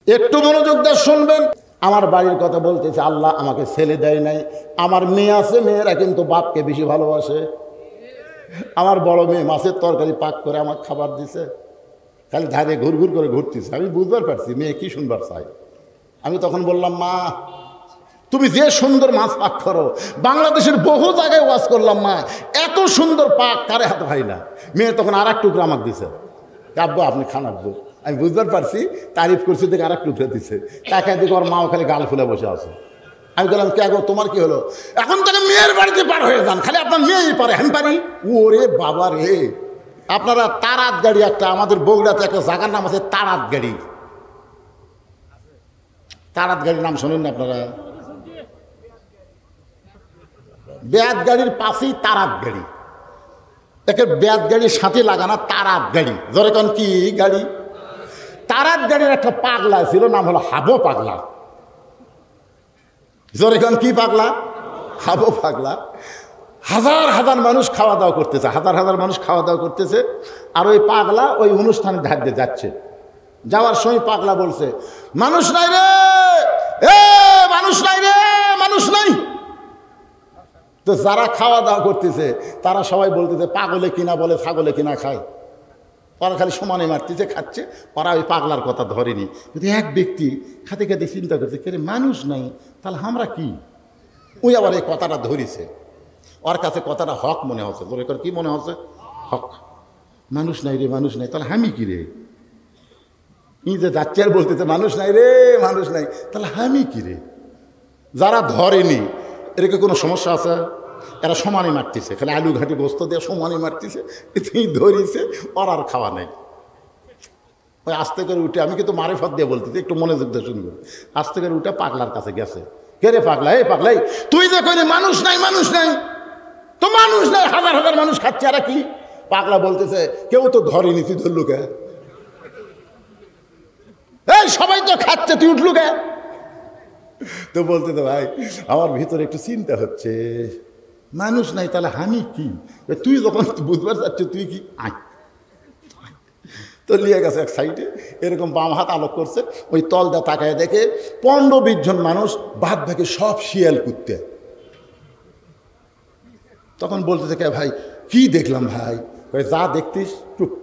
একটু মনোযোগ দিয়ে শুনবেন। আমার বাড়ির কথা বলতেছে, আল্লাহ আমাকে ছেলে দেয় নাই, আমার মেয়ে আছে, মেয়েরা কিন্তু বাপকে বেশি ভালোবাসে। আমার বড় মেয়ে মাছের তরকারি পাক করে আমার খাবার দিছে, খালি ধারে ঘুরঘুর করে ঘুরতেছে। আমি বুঝবার পারছি মেয়ে কি শুনবার চাই। আমি তখন বললাম, মা তুমি যে সুন্দর মাছ পাক করো, বাংলাদেশের বহু জায়গায় ওয়াজ করলাম, মা এত সুন্দর পাক কারে হাতে হয় না। মেয়ে তখন আর এক টুকরা আমাকে দিছে, আব্বু আপনি খান আব্বু। আমি বুঝবার পারছি তারিফ করছি, দেখে আর এক টুকরা দিছে। তাকে দিকে ওর মাও খালি গাল ফুলে বসে আছে। আমি বললাম, কে গো তোমার কি হলো? এখন তাকে মেয়ের বাড়িতে পার হয়ে যান, খালি আপনার মেয়েই পারে, আমি পারি। ওরে বাবা রে, আপনারা তারাত গাড়ি একটা, আমাদের বগুড়াতে একটা জায়গার নাম আছে তারাত গাড়ি। তারাত গাড়ির নাম শোনেন না আপনারা? বেয়াত গাড়ির পাশেই তারাত গাড়ি, একে বেয়াত গাড়ির সাথে লাগানা তারাত গাড়ি। ধরে কোন কি গাড়ি? তারাত গাড়ির একটা পাগলা ছিল, নাম হলো হাবো পাগলা। জোরে কোন কি পাগলা? হাবো পাগলা। হাজার হাজার মানুষ খাওয়া দাওয়া করতেছে, হাজার হাজার মানুষ খাওয়া দাওয়া করতেছে, আর ওই পাগলা ওই অনুষ্ঠানে ধার দিয়ে যাচ্ছে। যাওয়ার সময় পাগলা বলছে, মানুষ নাই রে, এ মানুষ নাই রে, মানুষ নাই। তো যারা খাওয়া দাওয়া করতেছে তারা সবাই বলতেছে, পাগলে কিনা বলে, ছাগলে কিনা খায়। ওরা খালি সমানে মারতেছে, খাচ্ছে, ওরা ওই পাগলার কথা ধরেনি। কিন্তু এক ব্যক্তি খাতে খাতে চিন্তা করছে, কে রে মানুষ নাই, তাহলে আমরা কি? ওই আবার এই কথাটা ধরিছে, ওর কাছে কথাটা হক মনে হচ্ছে। তোর কি মনে হচ্ছে? হক। মানুষ নাই রে, মানুষ নাই, তাহলে আমি কি রে? ই যে যাচ্ছে আর বলতেছে মানুষ নাই রে, মানুষ নাই, তাহলে আমি কি রে? যারা ধরেনি এরকম কোনো সমস্যা আছে? এরা সমানে মারতেছে, খালি আলু ঘাটি গোস্ত দিয়ে সমানে মারতেছে, ধরিছে, ওর আর খাওয়া নাই। ওই আস্তে করে উঠে, আমি কিন্তু মারেফত দিয়ে বলতেছি, একটু মনোযোগ দিয়ে শুনবো। আস্তে করে উঠে পাগলার কাছে গেছে। কে রে পাগলা? এই পাগলাই, তুই যে কইলি মানুষ নাই, মানুষ নাই, তো মানুষ নাই, হাজার হাজার মানুষ খাচ্ছে, আর কি? পাগলা বলতেছে, কেউ তো ধরেনি, তুই ধরলু কে? এই সবাই তো খাচ্ছে, তুই উঠলু কে? তো বলতে তো, ভাই আমার ভিতরে একটু চিন্তা হচ্ছে, মানুষ নাই তাহলে আমি কি? তুই যখন বুঝবার চাচ্ছ তুই কি? তো লিয়ে গেছে এক সাইডে, এরকম বাম হাত আলোক করছে, ওই তলদা তাকায় দেখে 15-20 জন মানুষ, বাদ ভাগে সব শিয়াল কুত্তে। তখন বলতেছে, কে ভাই কি দেখলাম? ভাই যা দেখতিস টুক।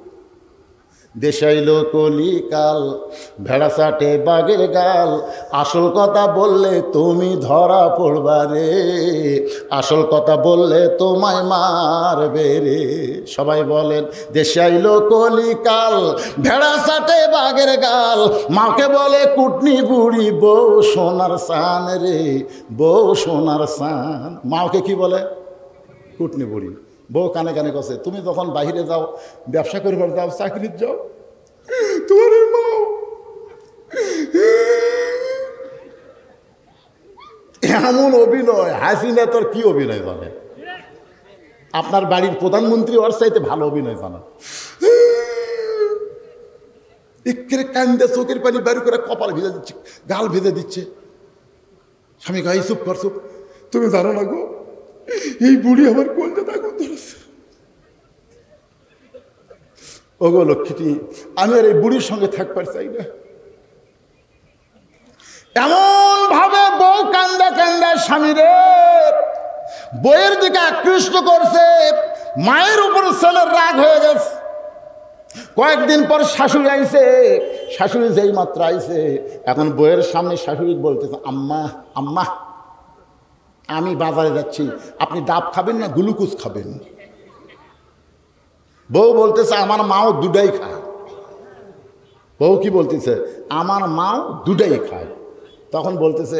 দেশাইল কলিকাল, ভেড়া চাটে বাঘের গাল, আসল কথা বললে তুমি ধরা পড়বা রে, আসল কথা বললে তোমায় মারবে রে। সবাই বলেন, দেশাইল কলিকাল, ভেড়া চাটে বাঘের গাল, মাকে বলে কুটনি বুড়ি, বউ সোনার সান রে, বউ সোনার সান। মাকে কি বলে? কুটনি বুড়ি। বউ কানে কানে কছে, তুমি যখন বাহিরে যাও, ব্যবসা করবার যাও, চাকরির যাও, তোমার মা এমন অভিনয়, হাসিনা তোর কি অভিনয় জানে? আপনার বাড়ির প্রধানমন্ত্রী ওর চাইতে ভালো অভিনয় জানা। একেবারে কান্দে চোখের পানি বের করে কপাল ভিজে দিচ্ছে, গাল ভেজে দিচ্ছে। স্বামী গাই চুপ কর, চুপ। তুমি জানো না গো, এই বুড়ি আমার কলকাতা আগুন ধরেছে। ওগো লক্ষ্মীটি, আমি আর এই বুড়ির সঙ্গে থাকবার চাই না। এমন ভাবে বউ কান্দা কান্দা স্বামী রে বইয়ের দিকে আকৃষ্ট করছে, মায়ের উপর ছেলের রাগ হয়ে গেছে। কয়েকদিন পর শাশুড়ি আইছে, শাশুড়ি যেই মাত্র আইছে, এখন বইয়ের সামনে শাশুড়ি বলতেছে, আম্মা আম্মা আমি বাজারে যাচ্ছি, আপনি ডাব খাবেন না গ্লুকোজ খাবেন? বউ বলতেছে, আমার মাও দুটাই খায়। বউ কি বলতেছে? আমার মাও দুটাই খায়। তখন বলতেছে,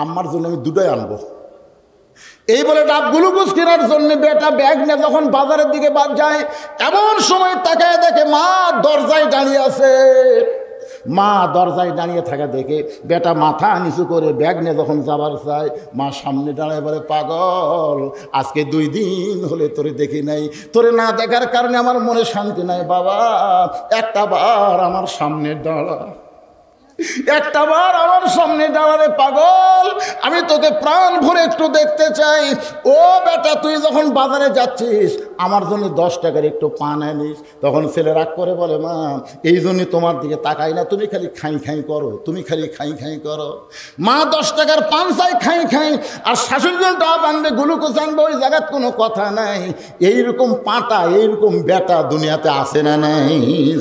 আম্মার জন্য আমি দুটাই আনবো। এই বলে ডাব গ্লুকোজ কেনার জন্য বেটা ব্যাগ নিয়ে যখন বাজারের দিকে যায়, এমন সময় তাকায় দেখে মা দরজায় দাঁড়িয়ে আছে। মা দরজায় দাঁড়িয়ে থাকা দেখে বেটা মাথা নিচু করে ব্যাগ নিয়ে যখন যাবার চায়, মা সামনে দাঁড়ায় বলে, পাগল, আজকে 2 দিন হলে তোরে দেখি নাই, তোরে না দেখার কারণে আমার মনে শান্তি নাই বাবা, একটা বার আমার সামনে দাঁড়া। একটা বার আমার সামনে দাঁড়ালে, পাগল আমি তোকে প্রাণ ভরে একটু দেখতে চাই। ও বেটা, তুই যখন বাজারে যাচ্ছিস আমার জন্য 10 টাকার একটু পান আনিস। তখন ছেলে রাগ করে বলে, মা এই জন্যই তোমার দিকে তাকাই না, তুমি খালি খাই খাই করো, তুমি খালি খাই খাই করো। মা 10 টাকার পান চাই, খাই খাই, আর শাশুড়ি জন টাপ আনবে, গ্লুকোজ আনবে, ওই জায়গার কোনো কথা নাই। এইরকম পাটা, এইরকম বেটা দুনিয়াতে আসে না নাই?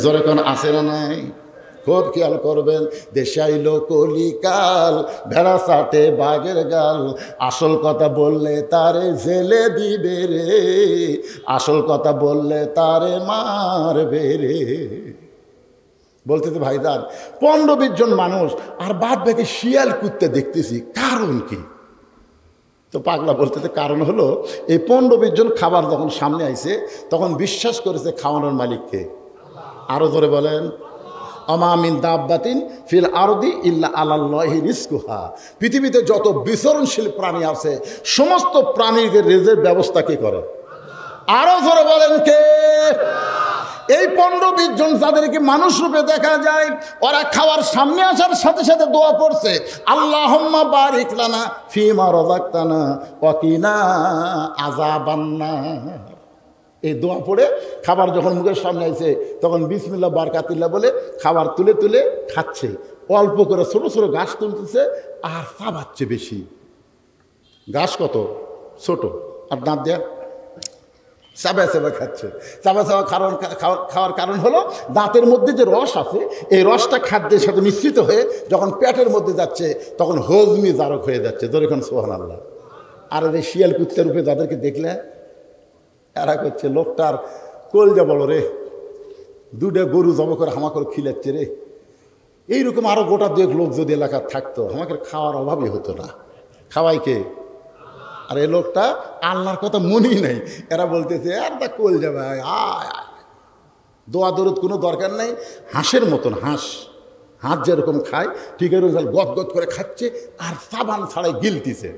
জোরে কোন আসে না নাই? খুব খেয়াল করবেন। দেশে আইলো কলিকাল, ভেড়া চাটে বাঘের গাল, আসল কথা বললে তারে জেলে দিবে রে, আসল কথা বললে তারে মারবে রে। বলতেছে ভাইজান 15-20 জন মানুষ আর বাদ বাকি শিয়াল কুত্তে দেখতেছি, কারণ কি? তো পাগলা বলতেছে কারণ হলো এই 15-20 জন খাবার যখন সামনে আইছে তখন বিশ্বাস করেছে খাওয়ানোর মালিককে। আরো ধরে বলেন, আমা মিন দাব্বাতিন ফিল আরদি ইল্লা আলাল্লাহি রিজকুহা। পৃথিবীতে যত বিচরণশীল প্রাণী আছে সমস্ত প্রাণীর রেজের ব্যবস্থা কে করে? আরো ধরে বলেন কে? এই 15-20 জন যাদেরকে মানুষ রূপে দেখা যায়, ওরা খাওয়ার সামনে আসার সাথে সাথে দোয়া পড়ছে, আল্লাহুম্মা বারিক লানা ফিমা রাযাকতানা ওয়া কিনা আযাবান্নার। এই দোয়া পড়ে খাবার যখন মুখের সামনে আসে তখন বিসমিল্লাহ বারকাতুল্লাহ বলে খাবার তুলে তুলে খাচ্ছে। অল্প করে ছোট ছোট ঘাস তুলতেছে আর চাবাচ্ছে বেশি। ঘাস কত ছোট, আর দাঁত দেয়া চাবা চাবা খাচ্ছে। চাবা চাবা খাওয়ার কারণ হলো দাঁতের মধ্যে যে রস আছে এই রসটা খাদ্যের সাথে মিশ্রিত হয়ে যখন পেটের মধ্যে যাচ্ছে তখন হজমি জারক হয়ে যাচ্ছে। ধরেখন সুবহানাল্লাহ। আর এই শিয়াল কুত্তের রূপে যাদেরকে দেখলে এরা করছে, লোকটার কলজা বড় রে, 2টা গরু জমা করে হামা করে খিলাচ্ছে রে। এইরকম আরো গোটা 2 লোক যদি এলাকার থাকতো আমাকে খাওয়ার অভাবই হতো না। খাওয়াই কে? আর এই লোকটা আল্লাহর কথা মনেই নাই। এরা বলতেছে আর তা কলজা ভাই, দোয়া দরুদ কোনো দরকার নাই। হাঁসের মতন হাঁস যেরকম খায় ঠিক এরকম গদ গদ করে খাচ্ছে আর সাবান ছাড়াই গিলতিছে।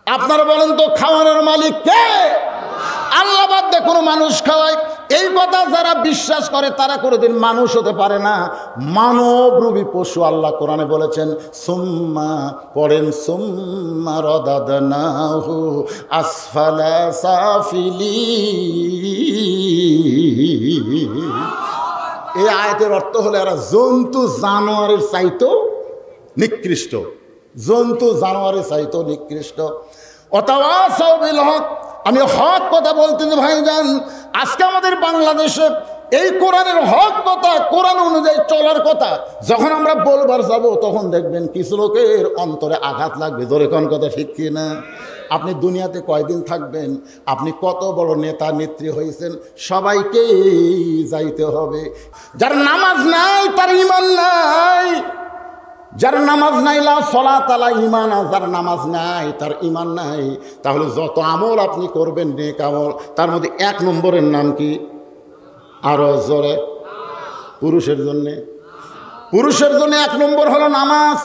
আপনারা বলেন তো খাওয়ানোর মালিক কে? আল্লাহ বাদ দিয়ে কোনো মানুষ খাওয়ায়? এই কথা যারা বিশ্বাস করে তারা কোনোদিন মানুষ হতে পারে না, মানবরূপী পশু। আল্লাহ কোরআনে বলেছেন সুম্মা, পড়েন সুম্মা রাদাদনাহু আসফালা সাফিলিন। এই আয়াতের অর্থ হলো এরা জন্তু জানোয়ারের চাইতেও নিকৃষ্ট, জন্তু জানোয়ারের চাইতেও নিকৃষ্ট। ওয়াতাওয়াসাউ বিল হক, আমি হক কথা বলতেছি ভাইজান। আজকে আমাদের বাংলাদেশে এই কোরআনের হক কথা, কোরআন অনুযায়ী চলার কথা যখন আমরা বলবার যাব তখন দেখবেন কিছু লোকের অন্তরে আঘাত লাগবে। ধরে কোন কথা ঠিক কি না? আপনি দুনিয়াতে কয়দিন থাকবেন? আপনি কত বড় নেতা নেত্রী হয়েছেন, সবাইকেই যাইতে হবে। যার নামাজ নাই তার ঈমান নাই, যার নামাজ নাই লা সলাত আলা ঈমান, যার নামাজ নাই তার ঈমান নাই। তাহলে যত আমল আপনি করবেন নেক আমল, তার মধ্যে 1 নম্বরের নাম কি? আরো জোরে। পুরুষের জন্য 1 নম্বর হলো নামাজ।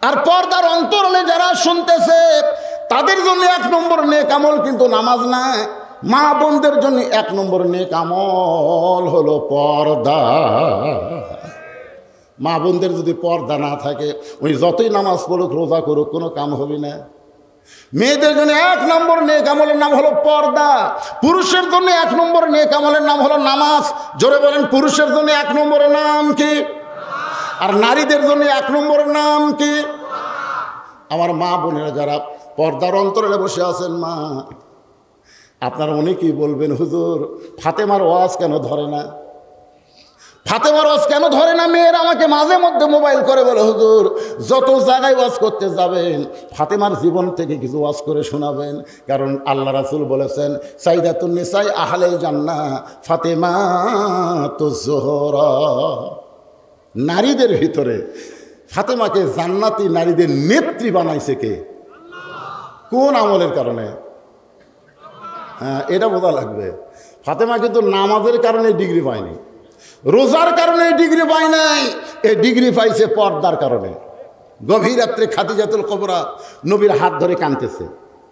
আর পর্দার অন্তরালে যারা শুনতেছে তাদের জন্য 1 নম্বর নেক আমল কিন্তু নামাজ না। মা বোনদের জন্য 1 নম্বর নেক আমল হলো পর্দা। মা বোনদের যদি পর্দা না থাকে ওই যতই নামাজ পড়ুক রোজা করুক কোনো কাম হবে না। মেয়েদের জন্য 1 নম্বর নেক আমলের নাম হলো পর্দা। পুরুষের জন্য 1 নম্বর নেক আমলের নাম হলো নামাজ। জোরে বলেন, পুরুষের জন্য 1 নম্বরের নাম কি? আর নারীদের জন্য 1 নম্বরের নাম কি? আমার মা বোনেরা যারা পর্দার অন্তরালে বসে আছেন, মা আপনারা অনেকেই বলবেন হুজুর ফাতেমার ওয়াজ কেন ধরে না? ফাতেমার ওয়াজ কেন ধরে না? মেয়েরা আমাকে মাঝে মধ্যে মোবাইল করে বলে হুজুর যত জায়গায় ওয়াজ করতে যাবেন ফাতেমার জীবন থেকে কিছু ওয়াজ করে শোনাবেন। কারণ আল্লাহ রাসূল বলেছেন সাইয়্যিদাতুন নিসাই আহলিল জান্নাহ ফাতেমাতুজ জোহরা। নারীদের ভিতরে ফাতেমাকে জান্নাতি নারীদের নেত্রী বানাইছে কে? কোন আমলের কারণে? হ্যাঁ, এটা বোঝা লাগবে। ফাতেমা কিন্তু নামাজের কারণে ডিগ্রি পায়নি, রোজার কারণে ডিগ্রি পায় নাই, এই ডিগ্রি পাইছে পর্দার কারণে। গভীর রাত্রে খাদিজাতুল কুবরা নবীর হাত ধরে কাঁদতেছে।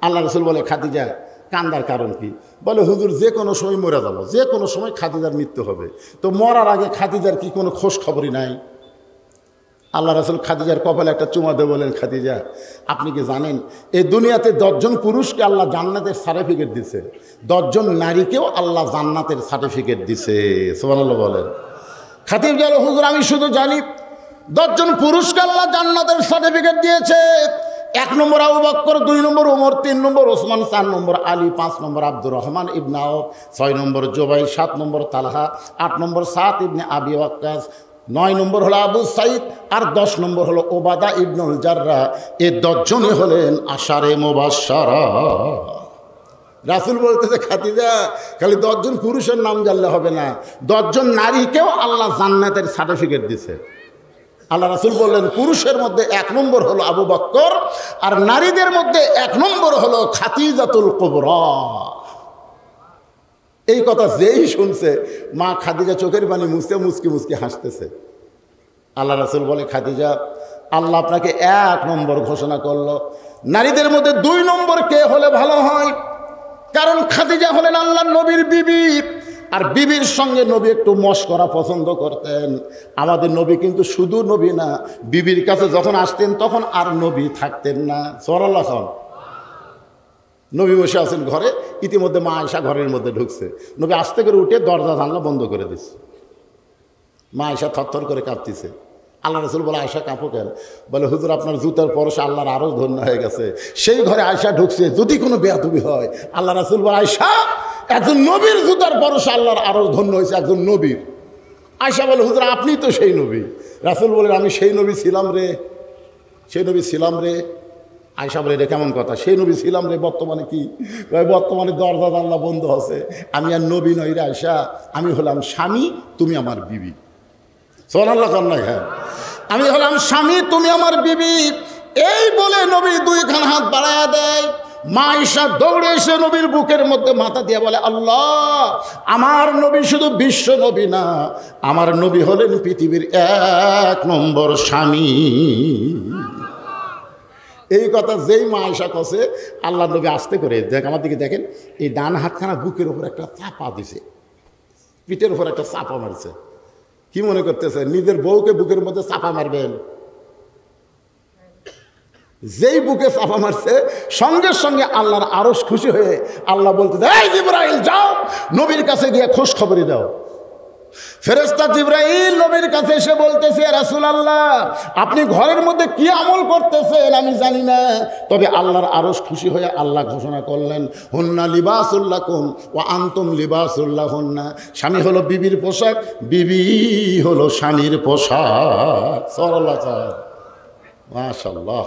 আল্লাহ রাসূল বলে খাদিজা কান্দার কারণ কি? বলে হুজুর যে কোনো সময় মরে যাবো, যে কোনো সময় খাদিজার মৃত্যু হবে। তো মরার আগে খাদিজার কি কোনো খোঁজ খবরই নাই? আল্লাহ রাসূল খাদিজার কপালে একটা চুমা দিয়ে বলেন, খাদিজা আপনি কি জানেন এই দুনিয়াতে 10 জন পুরুষকে আল্লাহ জান্নাতের সার্টিফিকেট দিছে, 10 জন নারীকেও আল্লাহ জান্নাতের সার্টিফিকেট দিছে। সুবহানাল্লাহ বলেন। খাদিজা বলে, হুজুর আমি শুধু জানি 10 জন পুরুষকে আল্লাহ জান্নাতের সার্টিফিকেট দিয়েছে। 1 নম্বর আবু বকর, 2 নম্বর ওমর, 3 নম্বর ওসমান, 4 নম্বর আলী, 5 নম্বর আব্দুর রহমান ইবনে আওফ, 6 নম্বর জুবাইর, 7 নম্বর তালহা, 8 নম্বর সাদ ইবনে আবি ওয়াক্কাস, 9 নম্বর হলো আবু সাইদ, আর 10 নম্বর হলো ওবাদা ইবনুল জাররাহ। এই 10 জনই হলেন আশারে মুবাশশারা। রাসূল বলতেছে, খাদিজা খালি 10 জন পুরুষের নাম জানলে হবে না, 10 জন নারীকেও আল্লাহ জান্নাতের সার্টিফিকেট দিছে। আল্লাহ রাসূল বললেন, পুরুষের মধ্যে 1 নম্বর হলো আবু বকর, আর নারীদের মধ্যে 1 নম্বর হলো খাদিজাতুল কুবরা। এই কথা যেই শুনছে মা খাদিজা চোখের পানি মুছতে মুচকি মুচকি হাসতেছে। আল্লাহ রাসূল বলে, খাদিজা আল্লাহ আপনাকে 1 নম্বর ঘোষণা করলো, নারীদের মধ্যে 2 নম্বর কে হলে ভালো হয়? কারণ খাদিজা হলেন আল্লাহর নবীর বিবি, আর বিবির সঙ্গে নবী একটু মশকরা পছন্দ করতেন। আমাদের নবী কিন্তু শুধু নবী না, বিবির কাছে যখন আসতেন তখন আর নবী থাকতেন না। সুবহানাল্লাহ। নবী বসে আছেন ঘরে, ইতিমধ্যে মা আয়েশা ঘরের মধ্যে ঢুকছে। নবী আস্তে করে উঠে দরজা জানলা বন্ধ করে দিচ্ছে। মা আয়েশা থরথর করে কাঁপতেছে। আল্লাহ রাসূল বলে, আয়েশা কাঁপো কেন? বলে, হুজুর আপনার জুতার পরশে আল্লাহর আরো ধন্য হয়ে গেছে। সেই ঘরে আয়েশা ঢুকছে, যদি কোনো বেয়াদবি হয়। আল্লাহ রাসূল বলে, আয়েশা একজন নবীর জুতার পরশে আল্লাহর আরো ধন্য হয়েছে, একজন নবীর। আয়েশা বলে, হুজুর আপনি তো সেই নবী। রাসূল বলেন, আমি সেই নবী ছিলাম রে, সেই নবী ছিলাম রে। আয়েশা বলে, এটা কেমন কথা? সেই নবী ছিলাম রে, বর্তমানে কি? বর্তমানে দরজা জানলা বন্ধ আছে। আমি আর নবী নই রে আয়েশা, আমি হলাম স্বামী, তুমি আমার বিবি। সুবহানাল্লাহ কন্যা। হ্যাঁ, আমি হলাম স্বামী, তুমি আমার বিবি। এই বলে নবী 2 খান হাত বাড়ায়া দেয়। মা আয়েশা দৌড়ে এসে নবীর বুকের মধ্যে মাথা দিয়ে বলে, আল্লাহ আমার নবী শুধু বিশ্ব নবী না, আমার নবী হলেন পৃথিবীর 1 নম্বর স্বামী। এই কথা যেই মা আয়েশা কছে, আল্লাহ নবী আস্তে করে দেখ, আমার দিকে দেখেন, এই ডান হাতখানা বুকের উপর একটা চাপা দিছে, পিঠের উপর একটা চাপা মারছে। কি মনে করতেছে নিজের বউকে বুকের মধ্যে চাপা মারবেন? যেই বুকে চাপা মারছে সঙ্গে সঙ্গে আল্লাহর আরশ খুশি হয়ে আল্লাহ বলতে, এই জিবরাইল যাও নবীর কাছে গিয়ে খোঁজ খবরই দাও। ফেরেশতা জিবরাইল নবীর কাছে এসে বলতেছে, রাসূলুল্লাহ আপনি ঘরের মধ্যে কি আমল করতেছেন আমি জানি না, তবে আল্লাহর আরশ খুশি হয়ে আল্লাহ ঘোষণা করলেন, হুন্না লিবাসুল লাকুম ওয়া আনতুম লিবাসুল লাহুন্না। স্বামী হলো বিবির পোশাক, বিবি হলো স্বামীর পোশাক। সাল্লাল্লাহু মাশাআল্লাহ।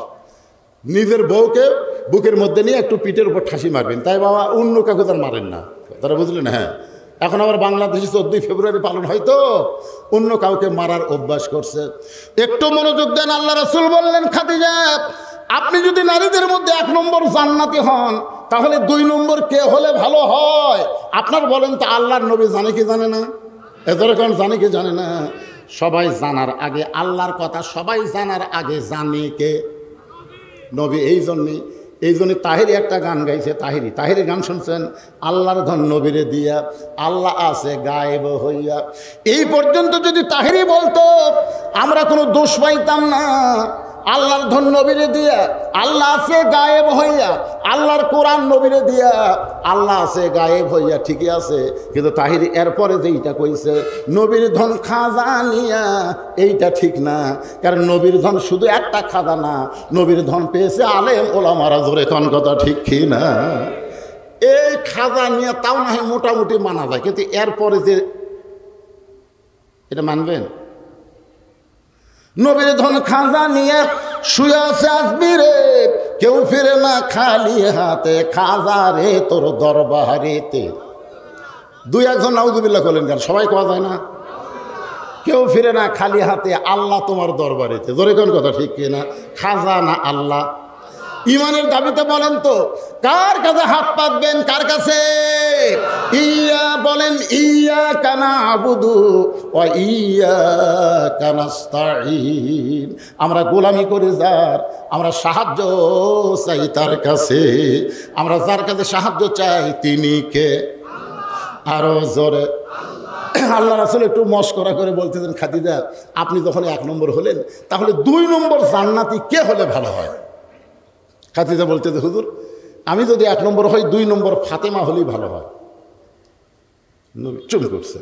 নিজের বউকে বুকের মধ্যে নিয়ে একটু পিঠের উপর ঠাসি মারবেন, তাই বাবা অন্য কাউকে তার মারেন না। তারা বুঝলেন? হ্যাঁ, এখন আবার বাংলাদেশে 14 ফেব্রুয়ারি পালন হয় তো অন্য কাউকে মারার অভ্যাস করছে। একটু মনোযোগ দেন। আল্লাহ রাসূল বললেন, খাদিজা আপনি যদি নারীদের মধ্যে 1 নম্বর জান্নাতি হন, তাহলে 2 নম্বর কে হলে ভালো হয়? আপনার বলেন তো আল্লাহর নবী জানে কি জানে না? এতক্ষণ জানে কি জানে না? সবাই জানার আগে আল্লাহর কথা সবাই জানার আগে জানে কে? নবী। এই জন্যে তাহিরি একটা গান গাইছে। তাহিরি গান শুনছেন? আল্লাহর ধন নবীরে দিয়া, আল্লাহ আছে গায়েব হইয়া। এই পর্যন্ত যদি তাহিরি বলতো আমরা কোনো দোষ পাইতাম না। আল্লাহর ধন নবীরে দিয়া, আল্লাহ আছে গায়েব হইয়া, আল্লাহর কোরআন নবীরে দিয়া, আল্লাহ আছে গায়েব হইয়া, ঠিকই আছে। কিন্তু তাহিরি এরপরে যেইটা কইছে নবীর ধন খাজা নিয়া, এইটা ঠিক না। কারণ নবীর ধন শুধু একটা খাজা না, নবীর ধন পেয়েছে আলেম ওলামারা। জোরে কোন কথা ঠিক কি না? এই খাজা নিয়ে তাও না হয় মোটামুটি মানা যায়, কিন্তু এরপরে যে এটা মানবেন? নবীর ধন খাজা নিয়ে শুয়ে আছে আজমিরে, কেউ ফিরে না খালি হাতে, খাজা রে তোর দরবারেতে। 2-1 নাউজুবিল্লাহ করলেন কেন? সবাই কোয়া যায় না? কেউ ফিরে না খালি হাতে, আল্লাহ তোমার দরবারেতে। জোরে কোন কথা ঠিক কিনা? খাজা না আল্লাহ? ইমানের দাবিতে বলেন তো কার কাছে হাত পাতবেন? কার কাছে? ইয়া বলেন, ইয়া কানা আবুদু ও ইয়া কানাস্তাইন। আমরা গোলামি করি যার, আমরা সাহায্য চাই তার কাছে। আমরা যার কাছে সাহায্য চাই তিনি কে? আরো জোরে। আল্লাহ রাসূল একটু মশকরা করে বলতেছেন, খাদিজা আপনি যখন 1 নম্বর হলেন তাহলে 2 নম্বর জান্নাতি কে হলে ভালো হয়? খাদিজা বলতেছে, হুজুর আমি যদি 1 নম্বর হই 2 নম্বর ফাতেমা হলেই ভালো হয়। নবী চুপ করছে।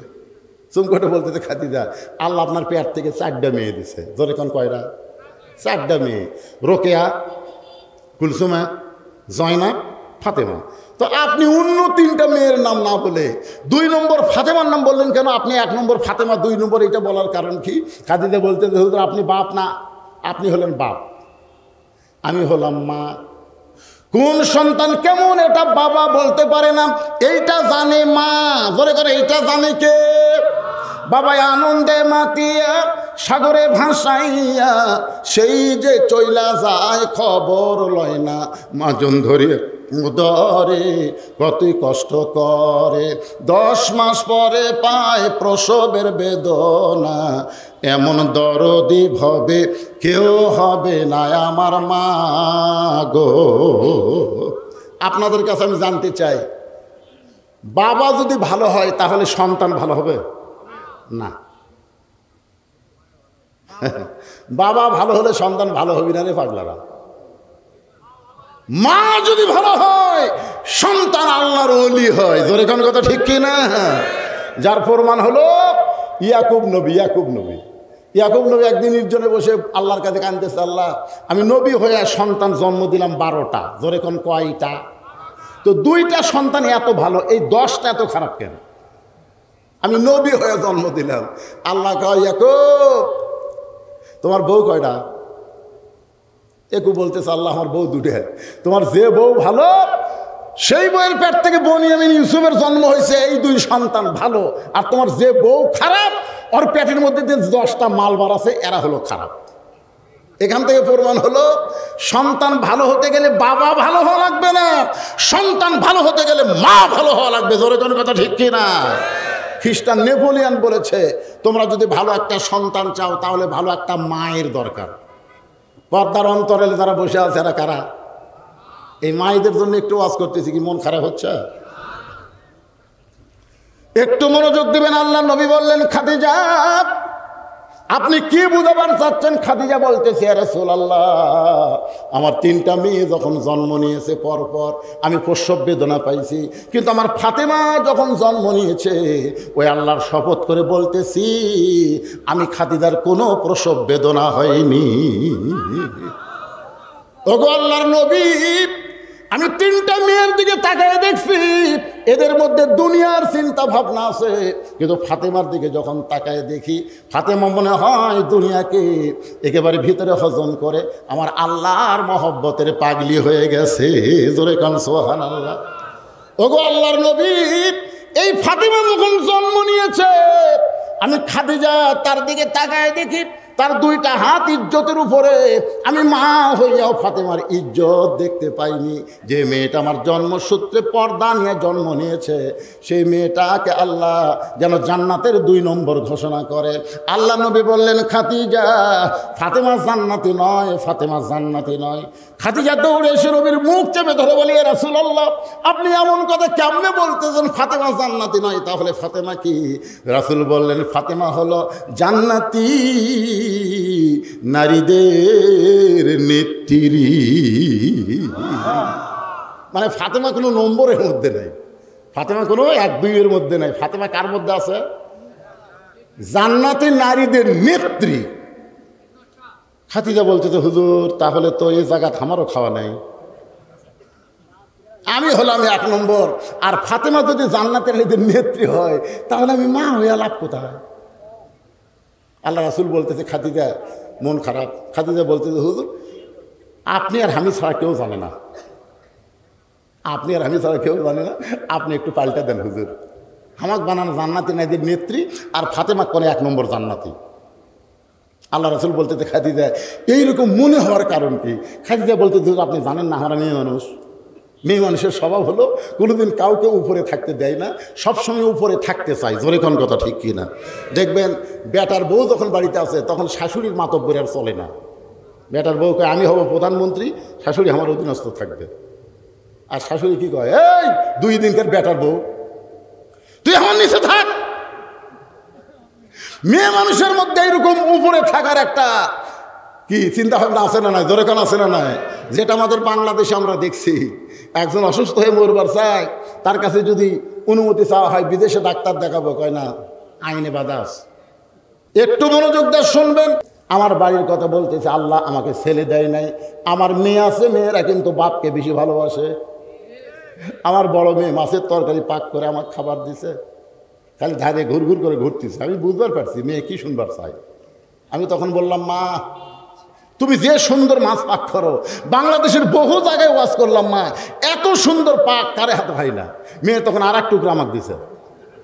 চুপ করে বলতেছে, খাদিজা আল্লাহ আপনার পেট থেকে 4টা মেয়ে দিছে। জোরে কোন কয়টা? 4টা মেয়ে, রোকেয়া, কুলসুমা, জয়নাব, ফাতেমা। তো আপনি অন্য 3টা মেয়ের নাম না বলে 2 নম্বর ফাতেমার নাম বললেন কেন? আপনি 1 নম্বর ফাতেমা, 2 নম্বর, এটা বলার কারণ কি? খাদিজা বলতে হুজুর আপনি বাপ না, আপনি হলেন বাপ, আমি হলাম মা। কোন সন্তান কেমন এটা বাবা বলতে পারে না, এইটা জানে মা। জোরে করে, এইটা জানে কে? বাবা আনন্দে মাতিয়া সাগরে ভাসাইয়া সেই যে চইলা যায় খবর লয় না, মাজন ধরিয়ে উদরে কতই কষ্ট করে, 10 মাস পরে পায় প্রসবের বেদনা, এমন দরদি ভবে কেউ হবে না আমার মা গো। আপনাদের কাছে আমি জানতে চাই, বাবা যদি ভালো হয় তাহলে সন্তান ভালো হবে না? বাবা ভালো হলে সন্তান ভালো হবে না রে পাগলারা। মা যদি ভালো হয় সন্তান আল্লাহর ওলি হয়। জোরে কোন কথা ঠিক কি না? যার প্রমাণ হলো ইয়াকুব নবী। ইয়াকুব নবী একদিন নির্জনে বসে আল্লাহর কাছে কাঁদতেছে, আল্লাহ আমি নবী হয়ে সন্তান জন্ম দিলাম 12টা। জোরে কোন কয়টা? তো 2টা সন্তান এত ভালো, এই 10টা এত খারাপ কেন? আমি নবী হয়ে জন্ম দিলাম। আল্লাহ কয়, ইয়াকুব তোমার বউ কয়টা? ইয়াকুব বলতেছে, আল্লাহ আমার বউ 2টা। তোমার যে বউ ভালো সেই বউয়ের পেট থেকে বনিয়ামিন ইউসুফের জন্ম হয়েছে, এই 2 সন্তান ভালো। আর তোমার যে বউ খারাপ, ওর পেটের মধ্যে যে 10টা মালবার আছে এরা হলো খারাপ। এখান থেকে প্রমাণ হলো সন্তান ভালো হতে গেলে বাবা ভালো হওয়া লাগবে না, সন্তান ভালো হতে গেলে মা ভালো হওয়া লাগবে। জোরে কোন কথা ঠিক কি না? খ্রিস্টান নেপোলিয়ান বলেছে, তোমরা যদি ভালো একটা সন্তান চাও তাহলে ভালো একটা মায়ের দরকার। পর্দার অন্তরে যারা বসে আছে এরা কারা? এই মায়েদের জন্য একটু ওয়াজ করতেছি, কি মন খারাপ হচ্ছে? একটু মনোযোগ দিবেন। আল্লাহ নবী বললেন, খাদিজা আপনি কি বুঝাবার চাচ্ছেন? খাদিজা বলতেছে, ইয়া রাসূলুল্লাহ আমার 3টা মেয়ে যখন জন্ম নিয়েছে পরপর আমি প্রসব বেদনা পাইছি, কিন্তু আমার ফাতেমা যখন জন্ম নিয়েছে ওই আল্লাহর শপথ করে বলতেছি আমি খাদিজার কোনো প্রসব বেদনা হয়নি। ওগো আল্লাহর নবী, আমি 3টা মেয়ের দিকে তাকায় দেখছি এদের মধ্যে দুনিয়ার চিন্তা ভাবনা আছে, কিন্তু ফাতেমার দিকে যখন তাকায় দেখি ফাতেমা মনে হয় দুনিয়াকে একেবারে ভিতরে হজম করে আমার আল্লাহর মহব্বতের পাগলি হয়ে গেছে। জোরে কান সুবহানাল্লাহ। ওগো আল্লাহর নবী, এই ফাতেমা যখন জন্ম নিয়েছে আমি খাদিজা তার দিকে তাকায় দেখি তার 2টা হাত ইজ্জতের উপরে, আমি মা হইয়াও ফাতেমার ইজ্জত দেখতে পাইনি। যে মেয়েটা আমার জন্মসূত্রে পর্দা নিয়ে জন্ম নিয়েছে সেই মেয়েটাকে আল্লাহ যেন জান্নাতের 2 নম্বর ঘোষণা করে। আল্লাহ নবী বললেন, খাদিজা ফাতেমা জান্নাতি নয়, ফাতেমা জান্নাতি নয়। খাদিজা দৌড়ে এসে নবীর মুখ চেপে ধরে বলি, ইয়া রাসূলুল্লাহ আপনি এমন কথা কেমনে বলতেছেন? ফাতেমা জান্নাতি নয়, তাহলে ফাতেমা কি? রাসূল বললেন, ফাতেমা হলো জান্নাতি নারীদের নেত্রী। মানে ফাতেমা কোনো নম্বরের মধ্যে নেই, ফাতেমা কোনো 1-2 মধ্যে নেই। ফাতেমা কার মধ্যে আছে? জান্নাতি নারীদের নেত্রী। খাদিজা বলতে, হুজুর তাহলে তো এই জায়গা আমারও খাওয়া নাই, আমি হলাম 1 নম্বর। আর ফাতেমা যদি জান্নাতের নারীদের নেত্রী হয় তাহলে আমি মা হইয়া লাভ কোথায়? আল্লাহ রাসূল বলতেছে, খাদিজা মন খারাপ। খাদিজা বলতেছে, হুজুর আপনি আর আমি ছাড়া কেউ জানে না, আপনি আর আমি ছাড়া কেউ জানে না, আপনি একটু পাল্টা দেন হুজুর। আমাকে বানান জান্নাতি নারীদের নেত্রী আর ফাতেমা কোন 1 নম্বর জান্নাতি। আল্লাহ রাসূল বলতেছে, খাদিজা এইরকম মনে হওয়ার কারণ কি? খাদিজা বলতে, হুজুর আপনি জানেন না আমরা মেয়ে মানুষ, মেয়ে মানুষের স্বভাব হলো কোনোদিন কাউকে উপরে থাকতে দেয় না, সবসময় উপরে থাকতে চায়। জোরে কোন কথা ঠিক কি না? দেখবেন বেটার বউ যখন বাড়িতে আছে তখন শাশুড়ির মাতব্বর আর চলে না। বেটার বউকে আমি হব প্রধানমন্ত্রী, শাশুড়ি আমার অধীনস্থ থাকবে। আর শাশুড়ি কি কয়, এই 2 দিনকার বেটার বউ তুই আমার নিচে থাক। মেয়ে মানুষের মধ্যে এরকম উপরে থাকার একটা কি চিন্তা ভাবনা আছে না নাই? জোরে কোন আছে না নাই? যেটা আমাদের বাংলাদেশে আমরা দেখছি, একজন অসুস্থ হয়ে মরবার চায়, তার কাছে যদি অনুমতি চাওয়া হয় বিদেশে ডাক্তার দেখাবো, কয় না, আইনে বাধা আছে। একটু মনোযোগ দিয়ে শুনবেন। আমার বাড়ির কথা বলতেছে, আল্লাহ আমাকে ছেলে দেয় নাই, আমার মেয়ে আছে, মেয়েরা কিন্তু বাপকে বেশি ভালোবাসে। আমার বড় মেয়ে মাছের তরকারি পাক করে আমার খাবার দিছে, খালি ধারে ঘুরঘুর করে ঘুরতেছে। আমি বুঝবার পারছি মেয়ে কি শুনবার চাই। আমি তখন বললাম, মা তুমি যে সুন্দর মাছ পাক করো, বাংলাদেশের বহু জায়গায় ওয়াজ করলাম, মা এত সুন্দর পাক কারে হাতে হয় না। মেয়ে তখন আর এক টুকরা আমাকে দিছে,